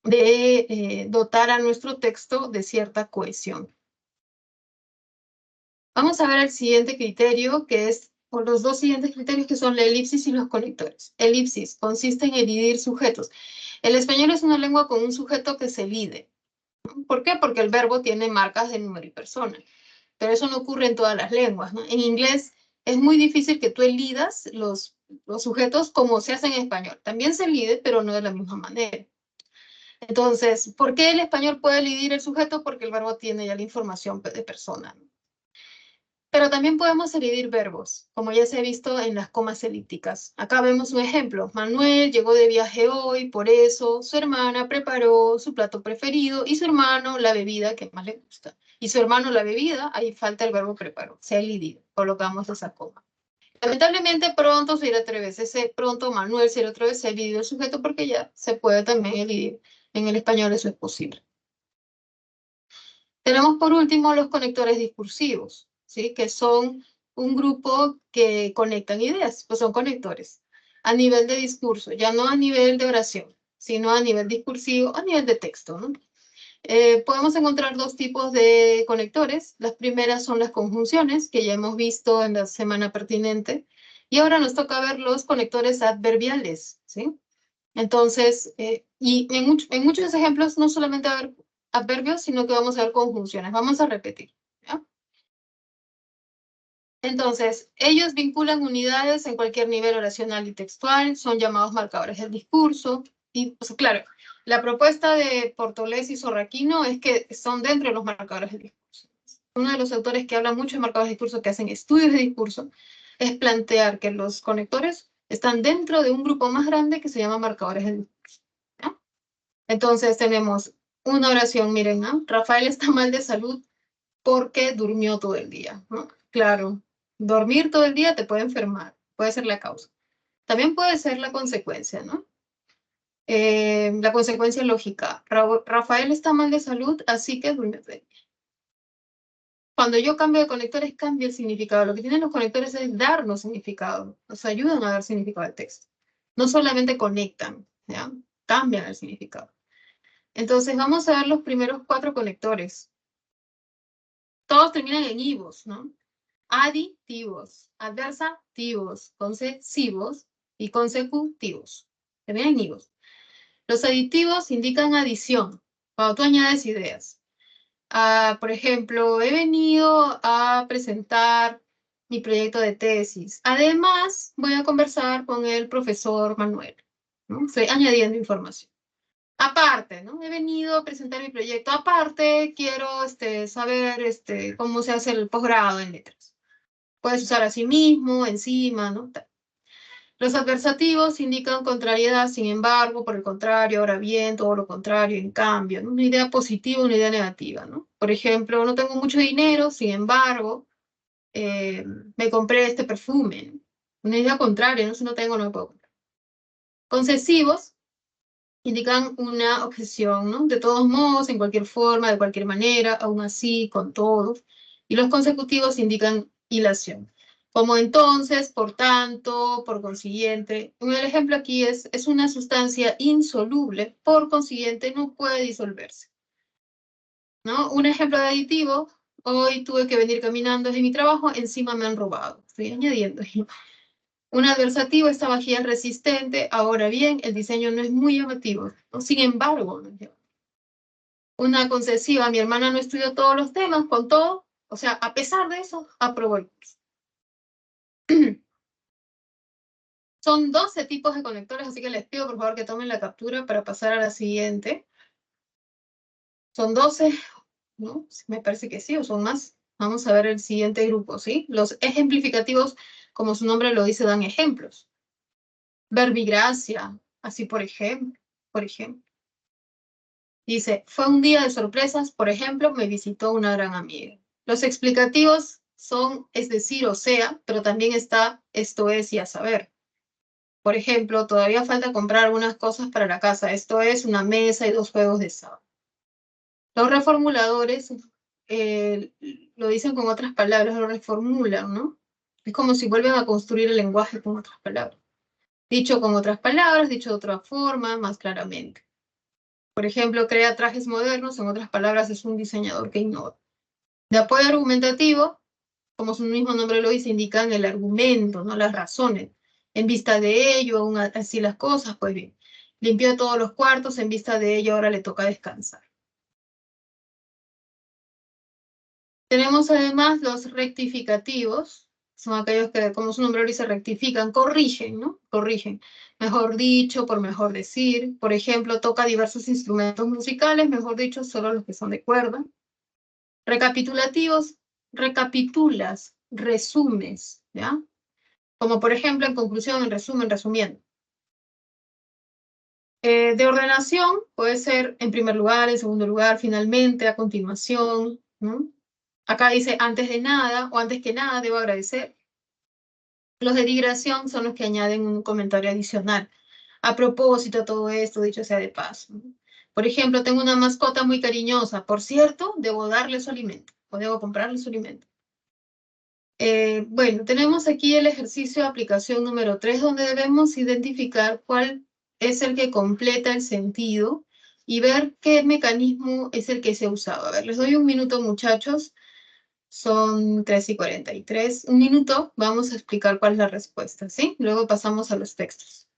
de dotar a nuestro texto de cierta cohesión. Vamos a ver el siguiente criterio, que es, por los dos siguientes criterios, que son la elipsis y los conectores. Elipsis consiste en elidir sujetos. El español es una lengua con un sujeto que se elide. ¿Por qué? Porque el verbo tiene marcas de número y persona. Pero eso no ocurre en todas las lenguas, ¿no? En inglés es muy difícil que tú elidas los sujetos como se hace en español. También se elide, pero no de la misma manera. Entonces, ¿por qué el español puede elidir el sujeto? Porque el verbo tiene ya la información de persona, ¿no? Pero también podemos elidir verbos, como ya se ha visto en las comas elípticas. Acá vemos un ejemplo. Manuel llegó de viaje hoy, por eso su hermana preparó su plato preferido y su hermano la bebida que más le gusta. Y su hermano la bebida, ahí falta el verbo preparó, se ha elidido. Colocamos esa coma. Lamentablemente pronto se irá otra vez. Ese pronto Manuel se irá otra vez, se ha elidido el sujeto porque ya se puede también elidir. En el español eso es posible. Tenemos por último los conectores discursivos, ¿sí? Que son un grupo que conectan ideas, pues son conectores a nivel de discurso, ya no a nivel de oración, sino a nivel discursivo, a nivel de texto, ¿no? Podemos encontrar dos tipos de conectores. Las primeras son las conjunciones, que ya hemos visto en la semana pertinente, y ahora nos toca ver los conectores adverbiales, ¿sí? Entonces, y en muchos ejemplos no solamente va a haber adverbios, sino que vamos a ver conjunciones. Vamos a repetir, ¿ya? Entonces, ellos vinculan unidades en cualquier nivel oracional y textual, son llamados marcadores del discurso. Y, pues, claro, la propuesta de Portolés y Sorraquino es que son dentro de los marcadores del discurso. Uno de los autores que habla mucho de marcadores de discurso, que hacen estudios de discurso, es plantear que los conectores están dentro de un grupo más grande que se llama marcadores del discurso, ¿ya? Entonces tenemos una oración, miren, ¿no? Rafael está mal de salud porque durmió todo el día, ¿no? Claro, dormir todo el día te puede enfermar, puede ser la causa. También puede ser la consecuencia, ¿no? La consecuencia lógica. Rafael está mal de salud, así que durmió todo el día. Cuando yo cambio de conectores, cambia el significado. Lo que tienen los conectores es darnos significado, nos ayudan a dar significado al texto. No solamente conectan, ¿ya? Cambian el significado. Entonces vamos a ver los primeros 4 conectores. Todos terminan en ivos, ¿no? Aditivos, adversativos, concesivos y consecutivos. Terminan en ivos. Los aditivos indican adición, cuando tú añades ideas. Por ejemplo, he venido a presentar, mi proyecto de tesis. Además, voy a conversar con el profesor Manuel, ¿no? Estoy añadiendo información. Aparte, ¿no? He venido a presentar mi proyecto. Aparte, quiero saber cómo se hace el posgrado en letras. Puedes usar a sí mismo, encima, ¿no? Los adversativos indican contrariedad, sin embargo, por el contrario, ahora bien, todo lo contrario, en cambio, ¿no? Una idea positiva, una idea negativa, ¿no? Por ejemplo, no tengo mucho dinero, sin embargo, me compré este perfume, ¿no? Una idea contraria, ¿no? Si no tengo, no me puedo comprar. Concesivos indican una objeción, ¿no? De todos modos, en cualquier forma, de cualquier manera, aún así, con todo. Y los consecutivos indican ilación. Como entonces, por tanto, por consiguiente. El ejemplo aquí es una sustancia insoluble, por consiguiente no puede disolverse, ¿no? Un ejemplo de aditivo, hoy tuve que venir caminando desde mi trabajo, encima me han robado. Estoy añadiendo. Un adversativo, esta vajilla es resistente, ahora bien, el diseño no es muy llamativo, ¿no? Sin embargo, una concesiva, mi hermana no estudió todos los temas, con todo, o sea, a pesar de eso, aprobó el curso. Son 12 tipos de conectores, así que les pido por favor que tomen la captura para pasar a la siguiente. Son 12, ¿no? Me parece que sí, o son más. Vamos a ver el siguiente grupo, ¿sí? Los ejemplificativos, como su nombre lo dice, dan ejemplos. Verbigracia, así por ejemplo. Dice, fue un día de sorpresas, por ejemplo, me visitó una gran amiga. Los explicativos son, es decir, o sea, pero también está esto es y a saber. Por ejemplo, todavía falta comprar algunas cosas para la casa. Esto es una mesa y 2 juegos de sábado. Los reformuladores eh, lo dicen con otras palabras, lo reformulan, ¿no? Es como si vuelven a construir el lenguaje con otras palabras. Dicho con otras palabras, dicho de otra forma, más claramente. Por ejemplo, crea trajes modernos, en otras palabras, es un diseñador que innova. De apoyo argumentativo, como su mismo nombre lo dice, indican el argumento, no las razones. En vista de ello, aún así las cosas, pues bien. Limpió todos los cuartos, en vista de ello, ahora le toca descansar. Tenemos además los rectificativos, son aquellos que, como su nombre lo dice, rectifican, corrigen, ¿no? Corrigen. Mejor dicho, por mejor decir. Por ejemplo, toca diversos instrumentos musicales, mejor dicho, solo los que son de cuerda. Recapitulativos, recapitulas, resumes, ¿ya? Como por ejemplo, en conclusión, en resumen, resumiendo. De ordenación puede ser en primer lugar, en segundo lugar, finalmente, a continuación, ¿no? Acá dice antes de nada o antes que nada debo agradecer. Los de digresión son los que añaden un comentario adicional. A propósito de todo esto, dicho sea de paso, ¿no? Por ejemplo, tengo una mascota muy cariñosa. Por cierto, debo darle su alimento o debo comprarle su alimento. Bueno, tenemos aquí el ejercicio de aplicación número 3, donde debemos identificar cuál es el que completa el sentido y ver qué mecanismo es el que se ha usado. A ver, les doy un minuto, muchachos. Son 3:43. Un minuto, vamos a explicar cuál es la respuesta, ¿sí? Luego pasamos a los textos.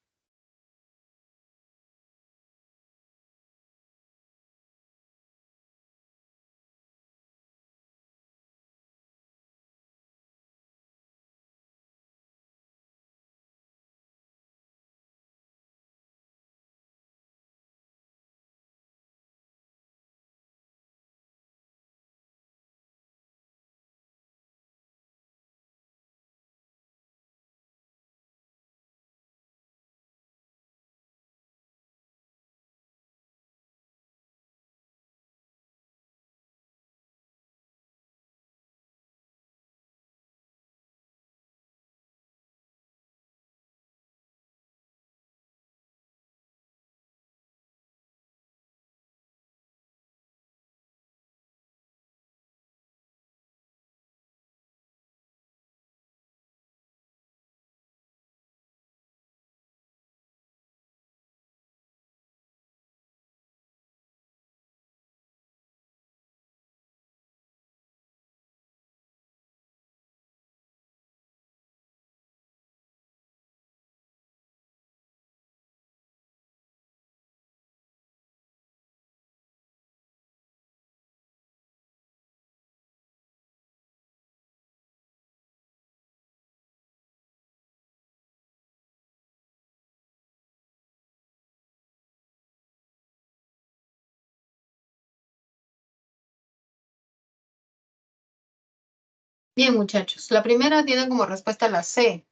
Bien, muchachos. La primera tiene como respuesta la C.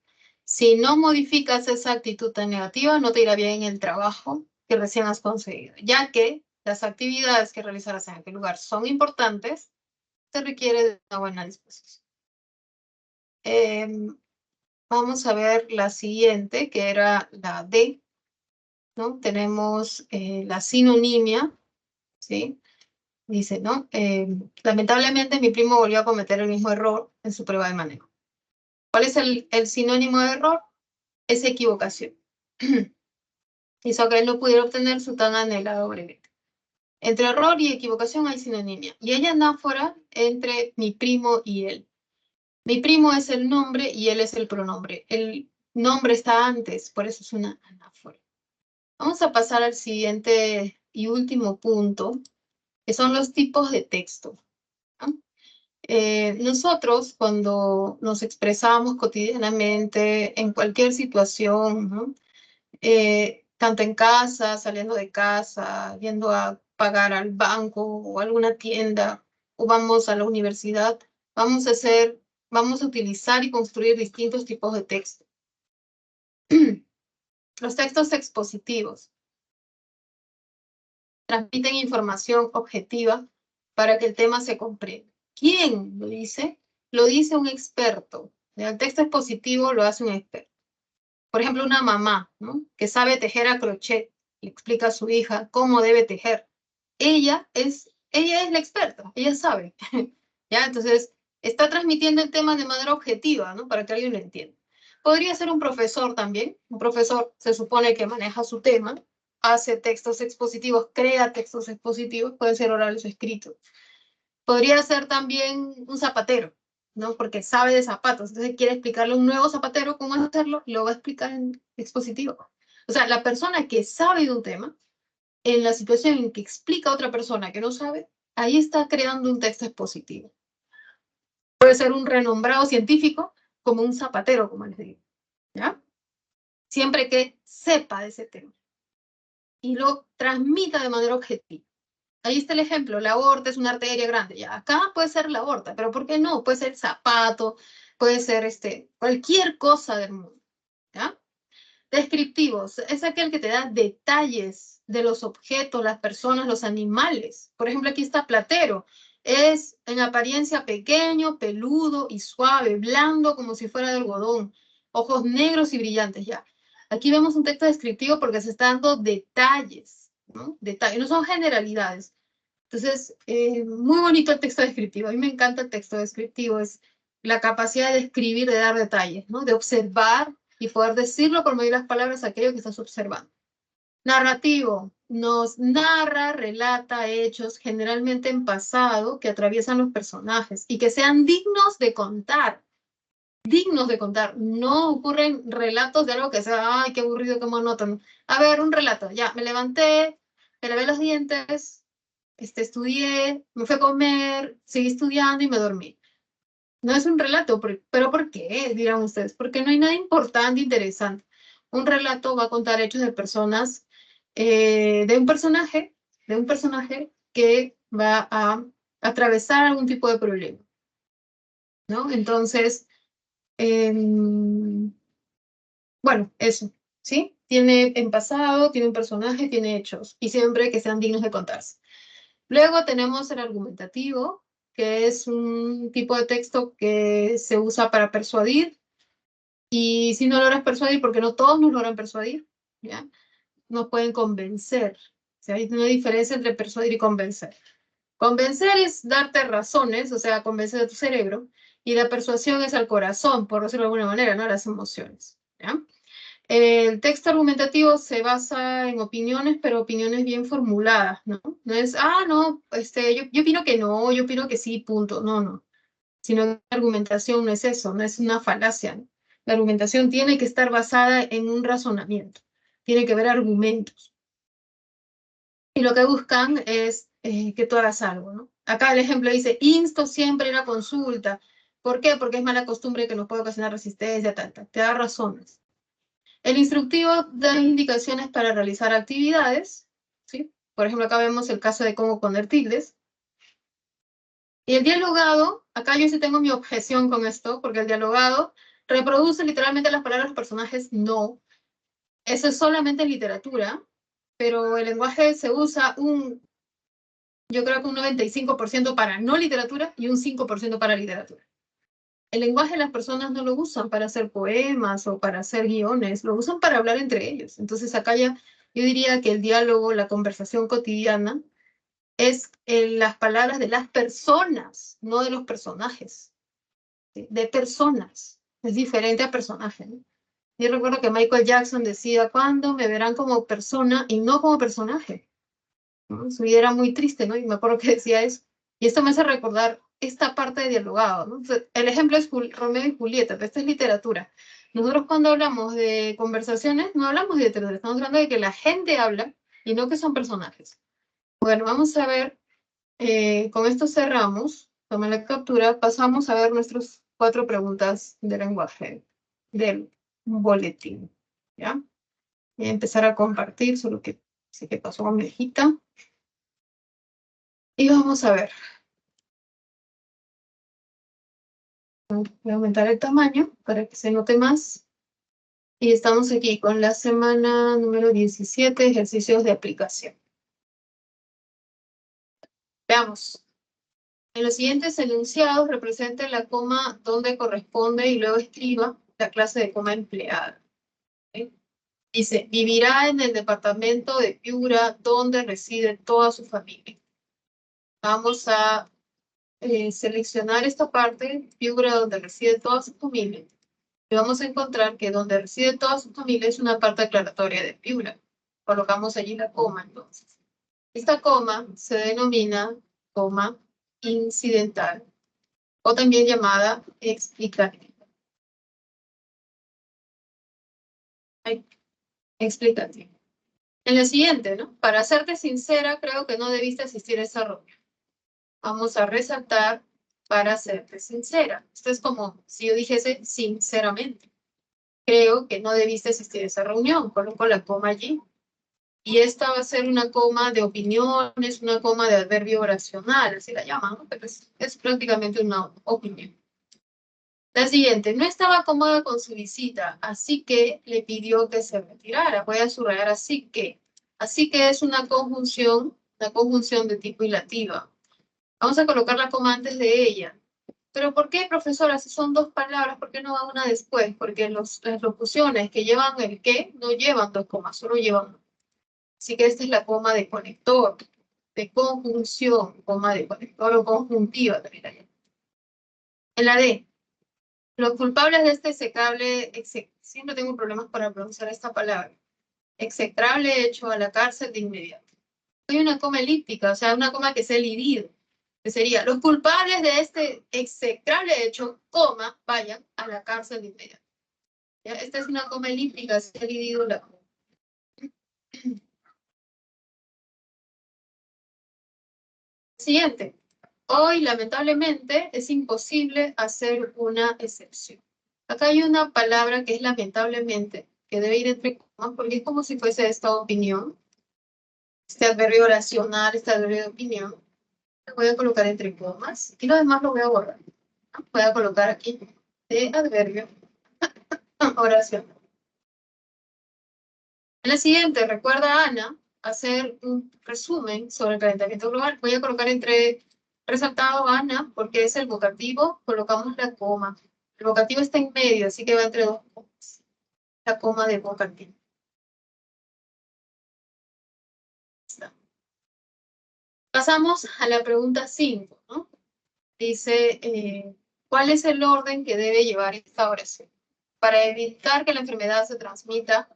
Si no modificas esa actitud tan negativa, no te irá bien en el trabajo que recién has conseguido, ya que las actividades que realizarás en aquel lugar son importantes, te requiere de una buena disposición. Vamos a ver la siguiente, que era la D, ¿no? Tenemos la sinonimia, ¿sí? Dice, ¿no? Lamentablemente mi primo volvió a cometer el mismo error en su prueba de manejo. ¿Cuál es el sinónimo de error? Es equivocación. Hizo que él no pudiera obtener su tan anhelado brevete. Entre error y equivocación hay sinonimia. Y hay anáfora entre mi primo y él. Mi primo es el nombre y él es el pronombre. El nombre está antes, por eso es una anáfora. Vamos a pasar al siguiente y último punto, que son los tipos de texto, ¿no? Nosotros, cuando nos expresamos cotidianamente en cualquier situación, ¿no? Tanto en casa, saliendo de casa, yendo a pagar al banco o alguna tienda, o vamos a la universidad, vamos a utilizar y construir distintos tipos de texto. Los textos expositivos transmiten información objetiva para que el tema se comprenda. ¿Quién lo dice? Lo dice un experto. El texto expositivo lo hace un experto. Por ejemplo, una mamá, ¿no? Que sabe tejer a crochet, le explica a su hija cómo debe tejer. Ella es la experta, ella sabe. ¿Ya? Entonces, está transmitiendo el tema de manera objetiva, ¿no? Para que alguien lo entienda. Podría ser un profesor también. Un profesor se supone que maneja su tema, hace textos expositivos, crea textos expositivos, pueden ser orales o escritos. Podría ser también un zapatero, ¿no? Porque sabe de zapatos, entonces quiere explicarle a un nuevo zapatero cómo hacerlo, lo va a explicar en expositivo. O sea, la persona que sabe de un tema, en la situación en que explica a otra persona que no sabe, ahí está creando un texto expositivo. Puede ser un renombrado científico como un zapatero, como les digo, ¿ya? Siempre que sepa de ese tema y lo transmita de manera objetiva. Ahí está el ejemplo, la aorta es una arteria grande, ya, acá puede ser la aorta, pero ¿por qué no? Puede ser zapato, puede ser cualquier cosa del mundo, ¿ya? Descriptivos, es aquel que te da detalles de los objetos, las personas, los animales. Por ejemplo, aquí está platero, es en apariencia pequeño, peludo y suave, blando como si fuera de algodón, ojos negros y brillantes, ya. Aquí vemos un texto descriptivo porque se está dando detalles, ¿no? Detalles, no son generalidades. Entonces, muy bonito el texto descriptivo. A mí me encanta el texto descriptivo. Es la capacidad de escribir, de dar detalles, ¿no? De observar y poder decirlo por medio de las palabras aquello que estás observando. Narrativo. Nos narra, relata hechos generalmente en pasado que atraviesan los personajes y que sean dignos de contar. Dignos de contar. No ocurren relatos de algo que sea, ay, qué aburrido, qué monótono. A ver, un relato. Ya, me levanté, me lavé los dientes, estudié, me fui a comer, seguí estudiando y me dormí. No es un relato, pero ¿por qué? Dirán ustedes, porque no hay nada importante, interesante. Un relato va a contar hechos de personas, de un personaje que va a atravesar algún tipo de problema, ¿no? Entonces, eh, bueno, eso, ¿sí? Tiene en pasado, tiene un personaje, tiene hechos, y siempre que sean dignos de contarse. Luego tenemos el argumentativo, que es un tipo de texto que se usa para persuadir. Y si no logras persuadir, porque no todos nos logran persuadir, ¿ya? Nos pueden convencer. O sea, hay una diferencia entre persuadir y convencer. Convencer es darte razones, o sea, convencer a tu cerebro, y la persuasión es al corazón, por decirlo de alguna manera, ¿no? Las emociones, ¿ya? El texto argumentativo se basa en opiniones, pero opiniones bien formuladas, ¿no? No es, no, yo opino que no, yo opino que sí, punto. No, no. Sino que la argumentación no es eso, no es una falacia, ¿no? La argumentación tiene que estar basada en un razonamiento, tiene que haber argumentos. Y lo que buscan es que tú hagas algo, ¿no? Acá el ejemplo dice, insto siempre a la consulta. ¿Por qué? Porque es mala costumbre que nos puede ocasionar resistencia, tal. Te da razones. El instructivo da indicaciones para realizar actividades, ¿sí? Por ejemplo, acá vemos el caso de cómo poner tildes. Y el dialogado, acá yo sí tengo mi objeción con esto, porque el dialogado reproduce literalmente las palabras de los personajes, no. Eso es solamente en literatura, pero el lenguaje se usa yo creo que un 95% para no literatura y un 5% para literatura. El lenguaje las personas no lo usan para hacer poemas o para hacer guiones, lo usan para hablar entre ellos. Entonces acá ya yo diría que el diálogo, la conversación cotidiana, es las palabras de las personas, no de los personajes, ¿sí? De personas. Es diferente a personaje, ¿no? Yo recuerdo que Michael Jackson decía, ¿cuándo me verán como persona y no como personaje? ¿No? Su vida era muy triste, ¿no? Y me acuerdo que decía eso. Y esto me hace recordar esta parte de dialogado, ¿no? O sea, el ejemplo es Romeo y Julieta, pero esta es literatura. Nosotros cuando hablamos de conversaciones, no hablamos de literatura, estamos hablando de que la gente habla y no que son personajes. Bueno, vamos a ver, con esto cerramos, toma la captura, pasamos a ver nuestras 4 preguntas de lenguaje del boletín, ¿ya? Voy a empezar a compartir, solo que sé que pasó con mi hijita. Y vamos a ver. Voy a aumentar el tamaño para que se note más. Y estamos aquí con la semana número 17, ejercicios de aplicación. Veamos. En los siguientes enunciados represente la coma donde corresponde y luego escriba la clase de coma empleada. ¿Sí? Dice, vivirá en el departamento de Piura donde reside toda su familia. Vamos a seleccionar esta parte, Piura donde reside toda su familia. Y vamos a encontrar que donde reside toda su familia es una parte aclaratoria de Piura. Colocamos allí la coma, entonces. Esta coma se denomina coma incidental o también llamada explicativa. Explicativa. En la siguiente, ¿no? Para serte sincera, creo que no debiste asistir a esa reunión. Vamos a resaltar para serte sincera. Esto es como si yo dijese sinceramente. Creo que no debiste asistir a esa reunión. Coloco la coma allí. Y esta va a ser una coma de opiniones, una coma de adverbio oracional, así la llaman, ¿no? Pero es prácticamente una opinión. La siguiente, no estaba cómoda con su visita, así que le pidió que se retirara. Voy a subrayar así que. Así que es una conjunción de tipo ilativa. Vamos a colocar la coma antes de ella. ¿Pero por qué, profesora? Si son 2 palabras, ¿por qué no va una después? Porque las locuciones que llevan el que no llevan 2 comas, solo llevan una. Así que esta es la coma de conector, de conjunción, coma de conector o conjuntiva también hay. En la D, los culpables de este execrable, siempre tengo problemas para pronunciar esta palabra, execrable hecho a la cárcel de inmediato. Hay una coma elíptica, o sea, una coma que se ha elidido, que sería, los culpables de este execrable hecho, coma, vayan a la cárcel de inmediato. ¿Ya? Esta es una coma elíptica, se ha elidido la coma. Siguiente. Hoy, lamentablemente, es imposible hacer una excepción. Acá hay una palabra que es lamentablemente, que debe ir entre comas, porque es como si fuese esta opinión, este adverbio oracional, este adverbio de opinión. Lo voy a colocar entre comas y lo demás lo voy a borrar. Voy a colocar aquí de adverbio oracional. En la siguiente, recuerda a Ana hacer un resumen sobre el calentamiento global. Voy a colocar entre resaltado Ana porque es el vocativo, colocamos la coma. El vocativo está en medio, así que va entre 2 comas. La coma del vocativo. Está. Pasamos a la pregunta 5, ¿no? Dice, ¿cuál es el orden que debe llevar esta oración? Para evitar que la enfermedad se transmita,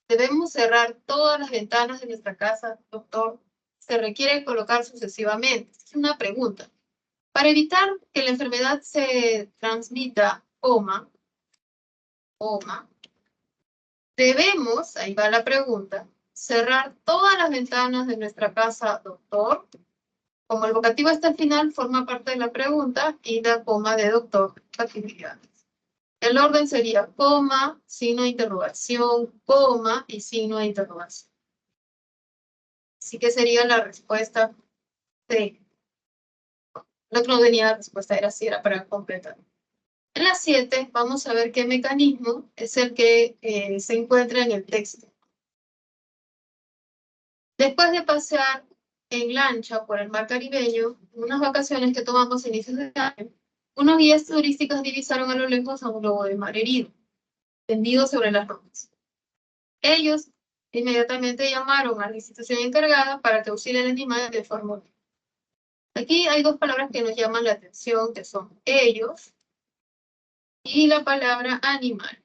debemos cerrar todas las ventanas de nuestra casa, doctor. Se requiere colocar sucesivamente. Es una pregunta. Para evitar que la enfermedad se transmita, coma, debemos, ahí va la pregunta, cerrar todas las ventanas de nuestra casa, doctor. Como el vocativo está al final, forma parte de la pregunta y la coma de doctor, actividades. El orden sería coma, signo de interrogación, coma y signo de interrogación. Así que sería la respuesta C. Lo que no tenía la respuesta era sí, era para completar. En la 7 vamos a ver qué mecanismo es el que se encuentra en el texto. Después de pasear en lancha por el mar caribeño, en unas vacaciones que tomamos a inicios de año, unos guías turísticos divisaron a lo lejos a un lobo de mar herido, tendido sobre las rocas. Ellos inmediatamente llamaron a la institución encargada para que auxilie al animal de forma urgente. Aquí hay dos palabras que nos llaman la atención, que son ellos y la palabra animal.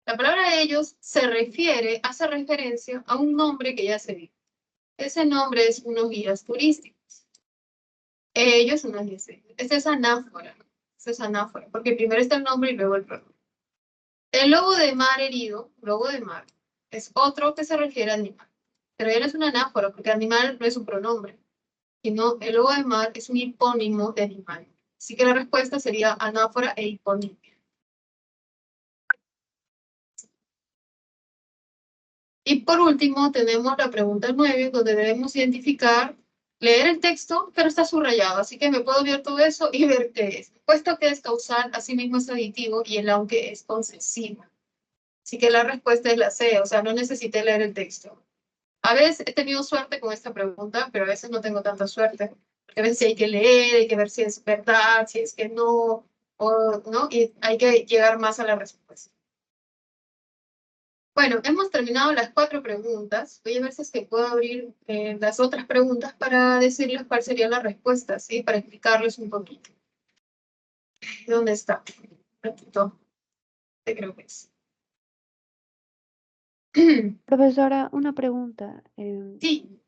La palabra ellos hace referencia a un nombre que ya se vio. Ese nombre es unos guías turísticos. Ellos, unos guías turísticos. Esta es anáfora. Esta es anáfora, porque primero está el nombre y luego el pronombre. El lobo de mar herido, lobo de mar, es otro que se refiere a animal. Pero él es una anáfora, porque animal no es un pronombre, sino el lobo de mar es un hipónimo de animal. Así que la respuesta sería anáfora e hipónimo. Y por último, tenemos la pregunta 9, donde debemos identificar, leer el texto, pero está subrayado, así que me puedo ver todo eso y ver qué es. Puesto que es causal, asimismo es aditivo y el aunque es concesivo. Así que la respuesta es la C, o sea, no necesité leer el texto. A veces he tenido suerte con esta pregunta, pero a veces no tengo tanta suerte. Porque a veces hay que leer, hay que ver si es verdad, si es que no, o no, y hay que llegar más a la respuesta. Bueno, hemos terminado las 4 preguntas. Voy a ver si es que puedo abrir las otras preguntas para decirles cuál sería la respuesta, ¿sí? Para explicarles un poquito. ¿Dónde está? Ratito. Creo que es. Profesora, una pregunta. Sí,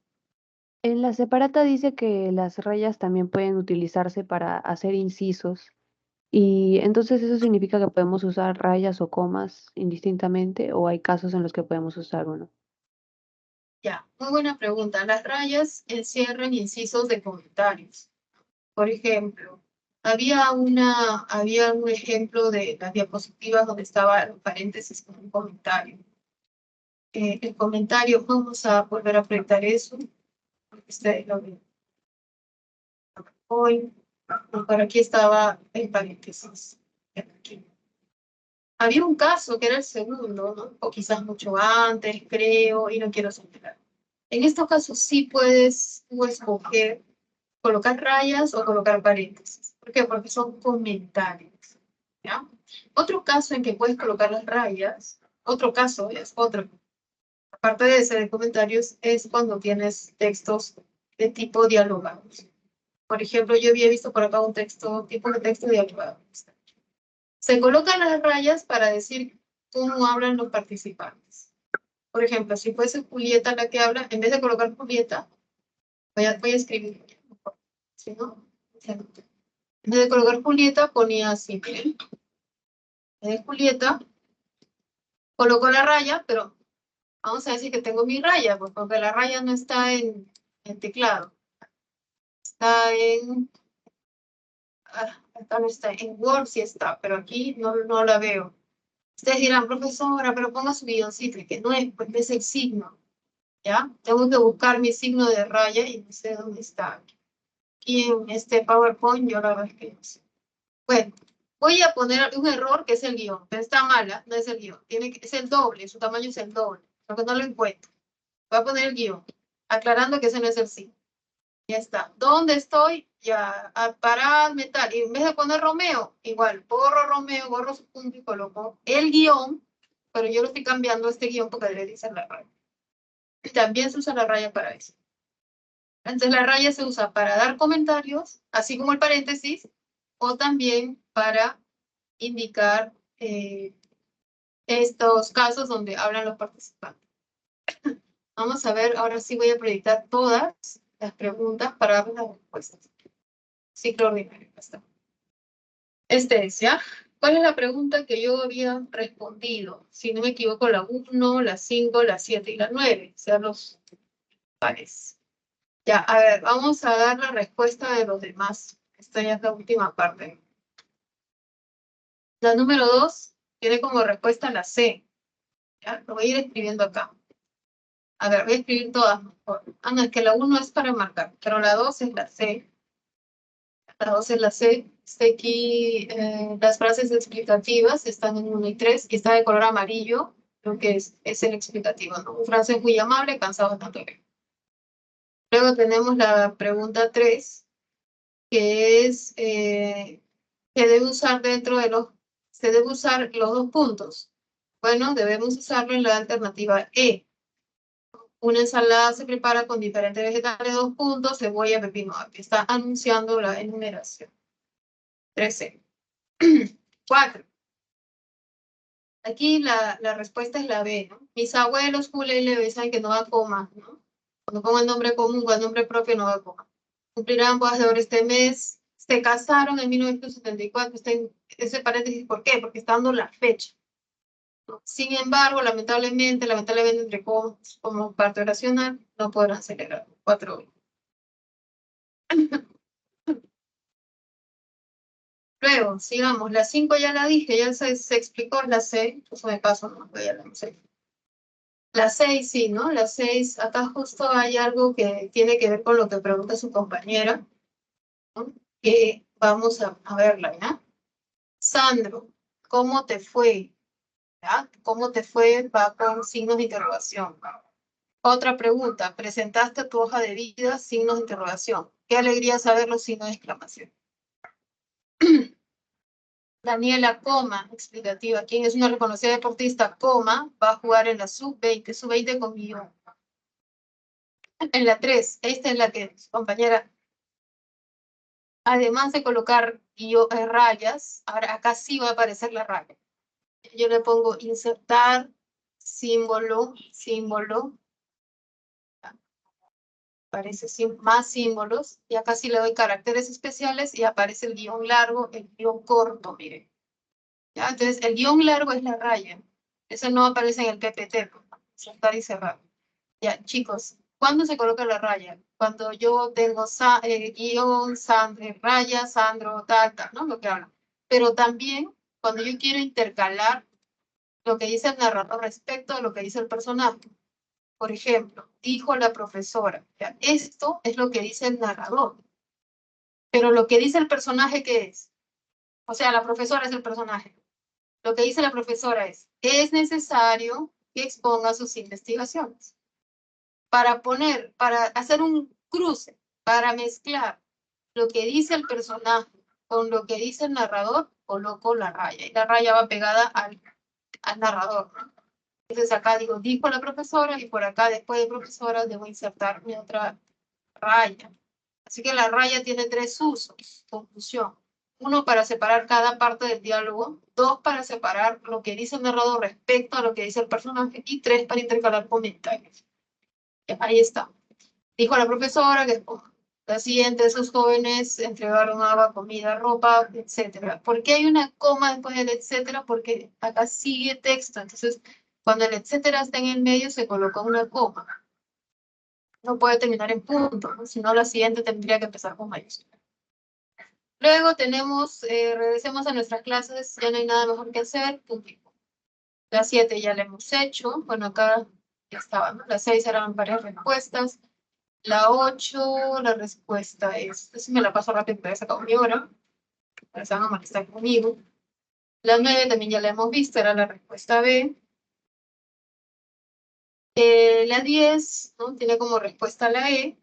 En la separata dice que las rayas también pueden utilizarse para hacer incisos. Y entonces eso significa que podemos usar rayas o comas indistintamente, o hay casos en los que podemos usar uno. ya. Muy buena pregunta. Las rayas encierran incisos de comentarios. Por ejemplo, había un ejemplo de las diapositivas donde estaba el paréntesis con un comentario. El comentario, vamos a volver a proyectar eso, porque ustedes lo ven hoy. Por aquí estaba el paréntesis. Aquí. Había un caso que era el segundo, ¿no? O quizás mucho antes, creo, y no quiero señalar. En estos casos sí puedes tú escoger colocar rayas o colocar paréntesis. ¿Por qué? Porque son comentarios. ¿Ya? Otro caso en que puedes colocar las rayas, otro caso es otro, aparte de ese de comentarios, es cuando tienes textos de tipo dialogados. Por ejemplo, yo había visto por acá un tipo de texto dialogado. Se colocan las rayas para decir cómo hablan los participantes. Por ejemplo, si fuese Julieta la que habla, en vez de colocar Julieta, voy a escribir. ¿Sí, no? En vez de colocar Julieta, ponía así, miren. En vez de Julieta, coloco la raya, pero vamos a decir que tengo mi raya, pues, porque la raya no está en teclado. Está en... acá no está, en Word sí está, pero aquí no la veo. Ustedes dirán, profesora, pero ponga su guioncito, y que no es, pues es el signo, ¿ya? Tengo que buscar mi signo de raya y no sé dónde está. Aquí en este PowerPoint yo la verdad es que no sé. Bueno, voy a poner un error que es el guión, pero está mala, no es el guión, es el doble, su tamaño es el doble, porque no lo encuentro. Voy a poner el guión, aclarando que ese no es el signo. Ya está. ¿Dónde estoy? Ya, parar, metal. Y en vez de poner Romeo, igual, borro Romeo, borro su punto y coloco el guión, pero yo lo estoy cambiando este guión porque debe decir la raya. Y también se usa la raya para eso. Entonces la raya se usa para dar comentarios, así como el paréntesis, o también para indicar estos casos donde hablan los participantes. Vamos a ver, ahora sí voy a proyectar todas las preguntas para dar las respuestas. Ciclo ordinario, basta. Este es, ¿ya? ¿Cuál es la pregunta que yo había respondido? Si no me equivoco, la 1, la 5, la 7 y la 9, o sea, los pares. Ya, a ver, vamos a dar la respuesta de los demás. Esta ya es la última parte. La número 2 tiene como respuesta la C. ¿Ya? Lo voy a ir escribiendo acá. A ver, voy a escribir todas mejor. Ah, no, es que la 1 es para marcar, pero la 2 es la C. La 12 es la C. Está aquí, las frases explicativas están en 1 y 3 y está de color amarillo, lo que es el explicativo, ¿no? Una frase muy amable, cansado tanto que. Luego tenemos la pregunta 3, que es que debe usar dentro de los, se debe usar los dos puntos. Bueno, debemos usarlo en la alternativa E. Una ensalada se prepara con diferentes vegetales, dos puntos, cebolla, pepino, apio. Está anunciando la enumeración. 13. 4. Aquí la respuesta es la B, ¿no? Mis abuelos, Julia y Leo, saben que no va a coma, ¿no? Cuando pongo el nombre común o el nombre propio, no va a coma. Cumplirán bodas de oro este mes. Se casaron en 1974. Está en ese paréntesis, ¿por qué? Porque está dando la fecha. Sin embargo, lamentablemente, entre como parte oracional, no podrán celebrar 4. Luego, sigamos, la 5 ya la dije, ya se explicó la C, eso me paso, no, ya la sé. La 6 sí, ¿no? La 6, acá justo hay algo que tiene que ver con lo que pregunta su compañera, ¿no? Que vamos a verla, ¿ya? Sandro, ¿cómo te fue? ¿Ya? ¿Cómo te fue? Va con signos de interrogación. Otra pregunta, presentaste tu hoja de vida, signos de interrogación. Qué alegría saber los signos de exclamación. Daniela, coma, explicativa. ¿Quién es una reconocida deportista? Coma, va a jugar en la sub-20 con guión. En la 3, esta es la que, compañera, además de colocar rayas, ahora acá sí va a aparecer la raya. Yo le pongo insertar, símbolo, aparece más símbolos, y acá sí le doy caracteres especiales y aparece el guión largo, el guión corto, miren. ¿Ya? Entonces, el guión largo es la raya. Eso no aparece en el PPT, insertar y cerrar. Ya, chicos, ¿cuándo se coloca la raya? Cuando yo tengo guión, raya, Sandro, tal, ¿no? Lo que habla. Pero también cuando yo quiero intercalar lo que dice el narrador respecto a lo que dice el personaje. Por ejemplo, dijo la profesora. Ya, esto es lo que dice el narrador. Pero lo que dice el personaje, ¿qué es? O sea, la profesora es el personaje. Lo que dice la profesora es necesario que exponga sus investigaciones. Para hacer un cruce, para mezclar lo que dice el personaje con lo que dice el narrador, coloco la raya. Y la raya va pegada al narrador, ¿no? Entonces acá dijo la profesora, y por acá después de profesora debo insertar mi otra raya. Así que la raya tiene 3 usos. Conclusión. 1, para separar cada parte del diálogo. 2, para separar lo que dice el narrador respecto a lo que dice el personaje. Y 3, para intercalar comentarios. Ahí está. Dijo la profesora que la siguiente, esos jóvenes entregaron agua, comida, ropa, etcétera. ¿Por qué hay una coma después del etcétera? Porque acá sigue texto. Entonces, cuando el etcétera está en el medio, se coloca una coma. No puede terminar en punto, ¿no? Si no, la siguiente tendría que empezar con mayúscula. Luego tenemos, regresemos a nuestras clases, ya no hay nada mejor que hacer, punto. La 7 ya la hemos hecho, bueno, acá ya estaba, ¿no? La 6 eran varias respuestas. La 8, la respuesta es, si me la paso rápido, porque he sacado mi hora, para se van a molestar conmigo. La 9 también ya la hemos visto, era la respuesta B. La 10, ¿no? Tiene como respuesta la E.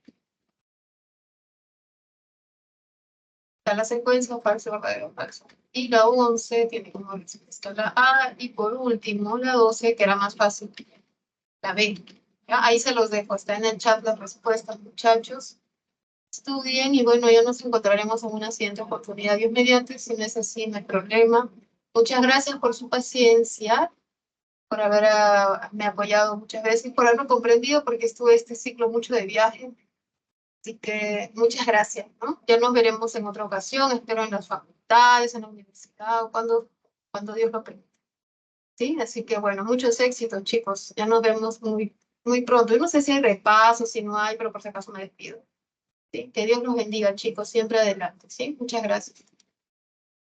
Está la secuencia falso, verdadero, falso. Y la 11 tiene como respuesta la A. Y por último, la 12, que era más fácil, la B. ¿Ya? Ahí se los dejo, está en el chat las respuestas, muchachos. Estudien y bueno, ya nos encontraremos en una siguiente oportunidad. Dios mediante, si no es así, no hay problema. Muchas gracias por su paciencia, por haberme apoyado muchas veces y por haberlo comprendido, porque estuve este ciclo mucho de viaje. Así que muchas gracias, ¿no? Ya nos veremos en otra ocasión, espero en las facultades, en la universidad, o cuando Dios lo permita. ¿Sí? Así que bueno, muchos éxitos, chicos. Ya nos vemos muy pronto. Yo no sé si hay repaso, si no hay, pero por si acaso me despido. ¿Sí? Que Dios los bendiga, chicos, siempre adelante, ¿sí? Muchas gracias.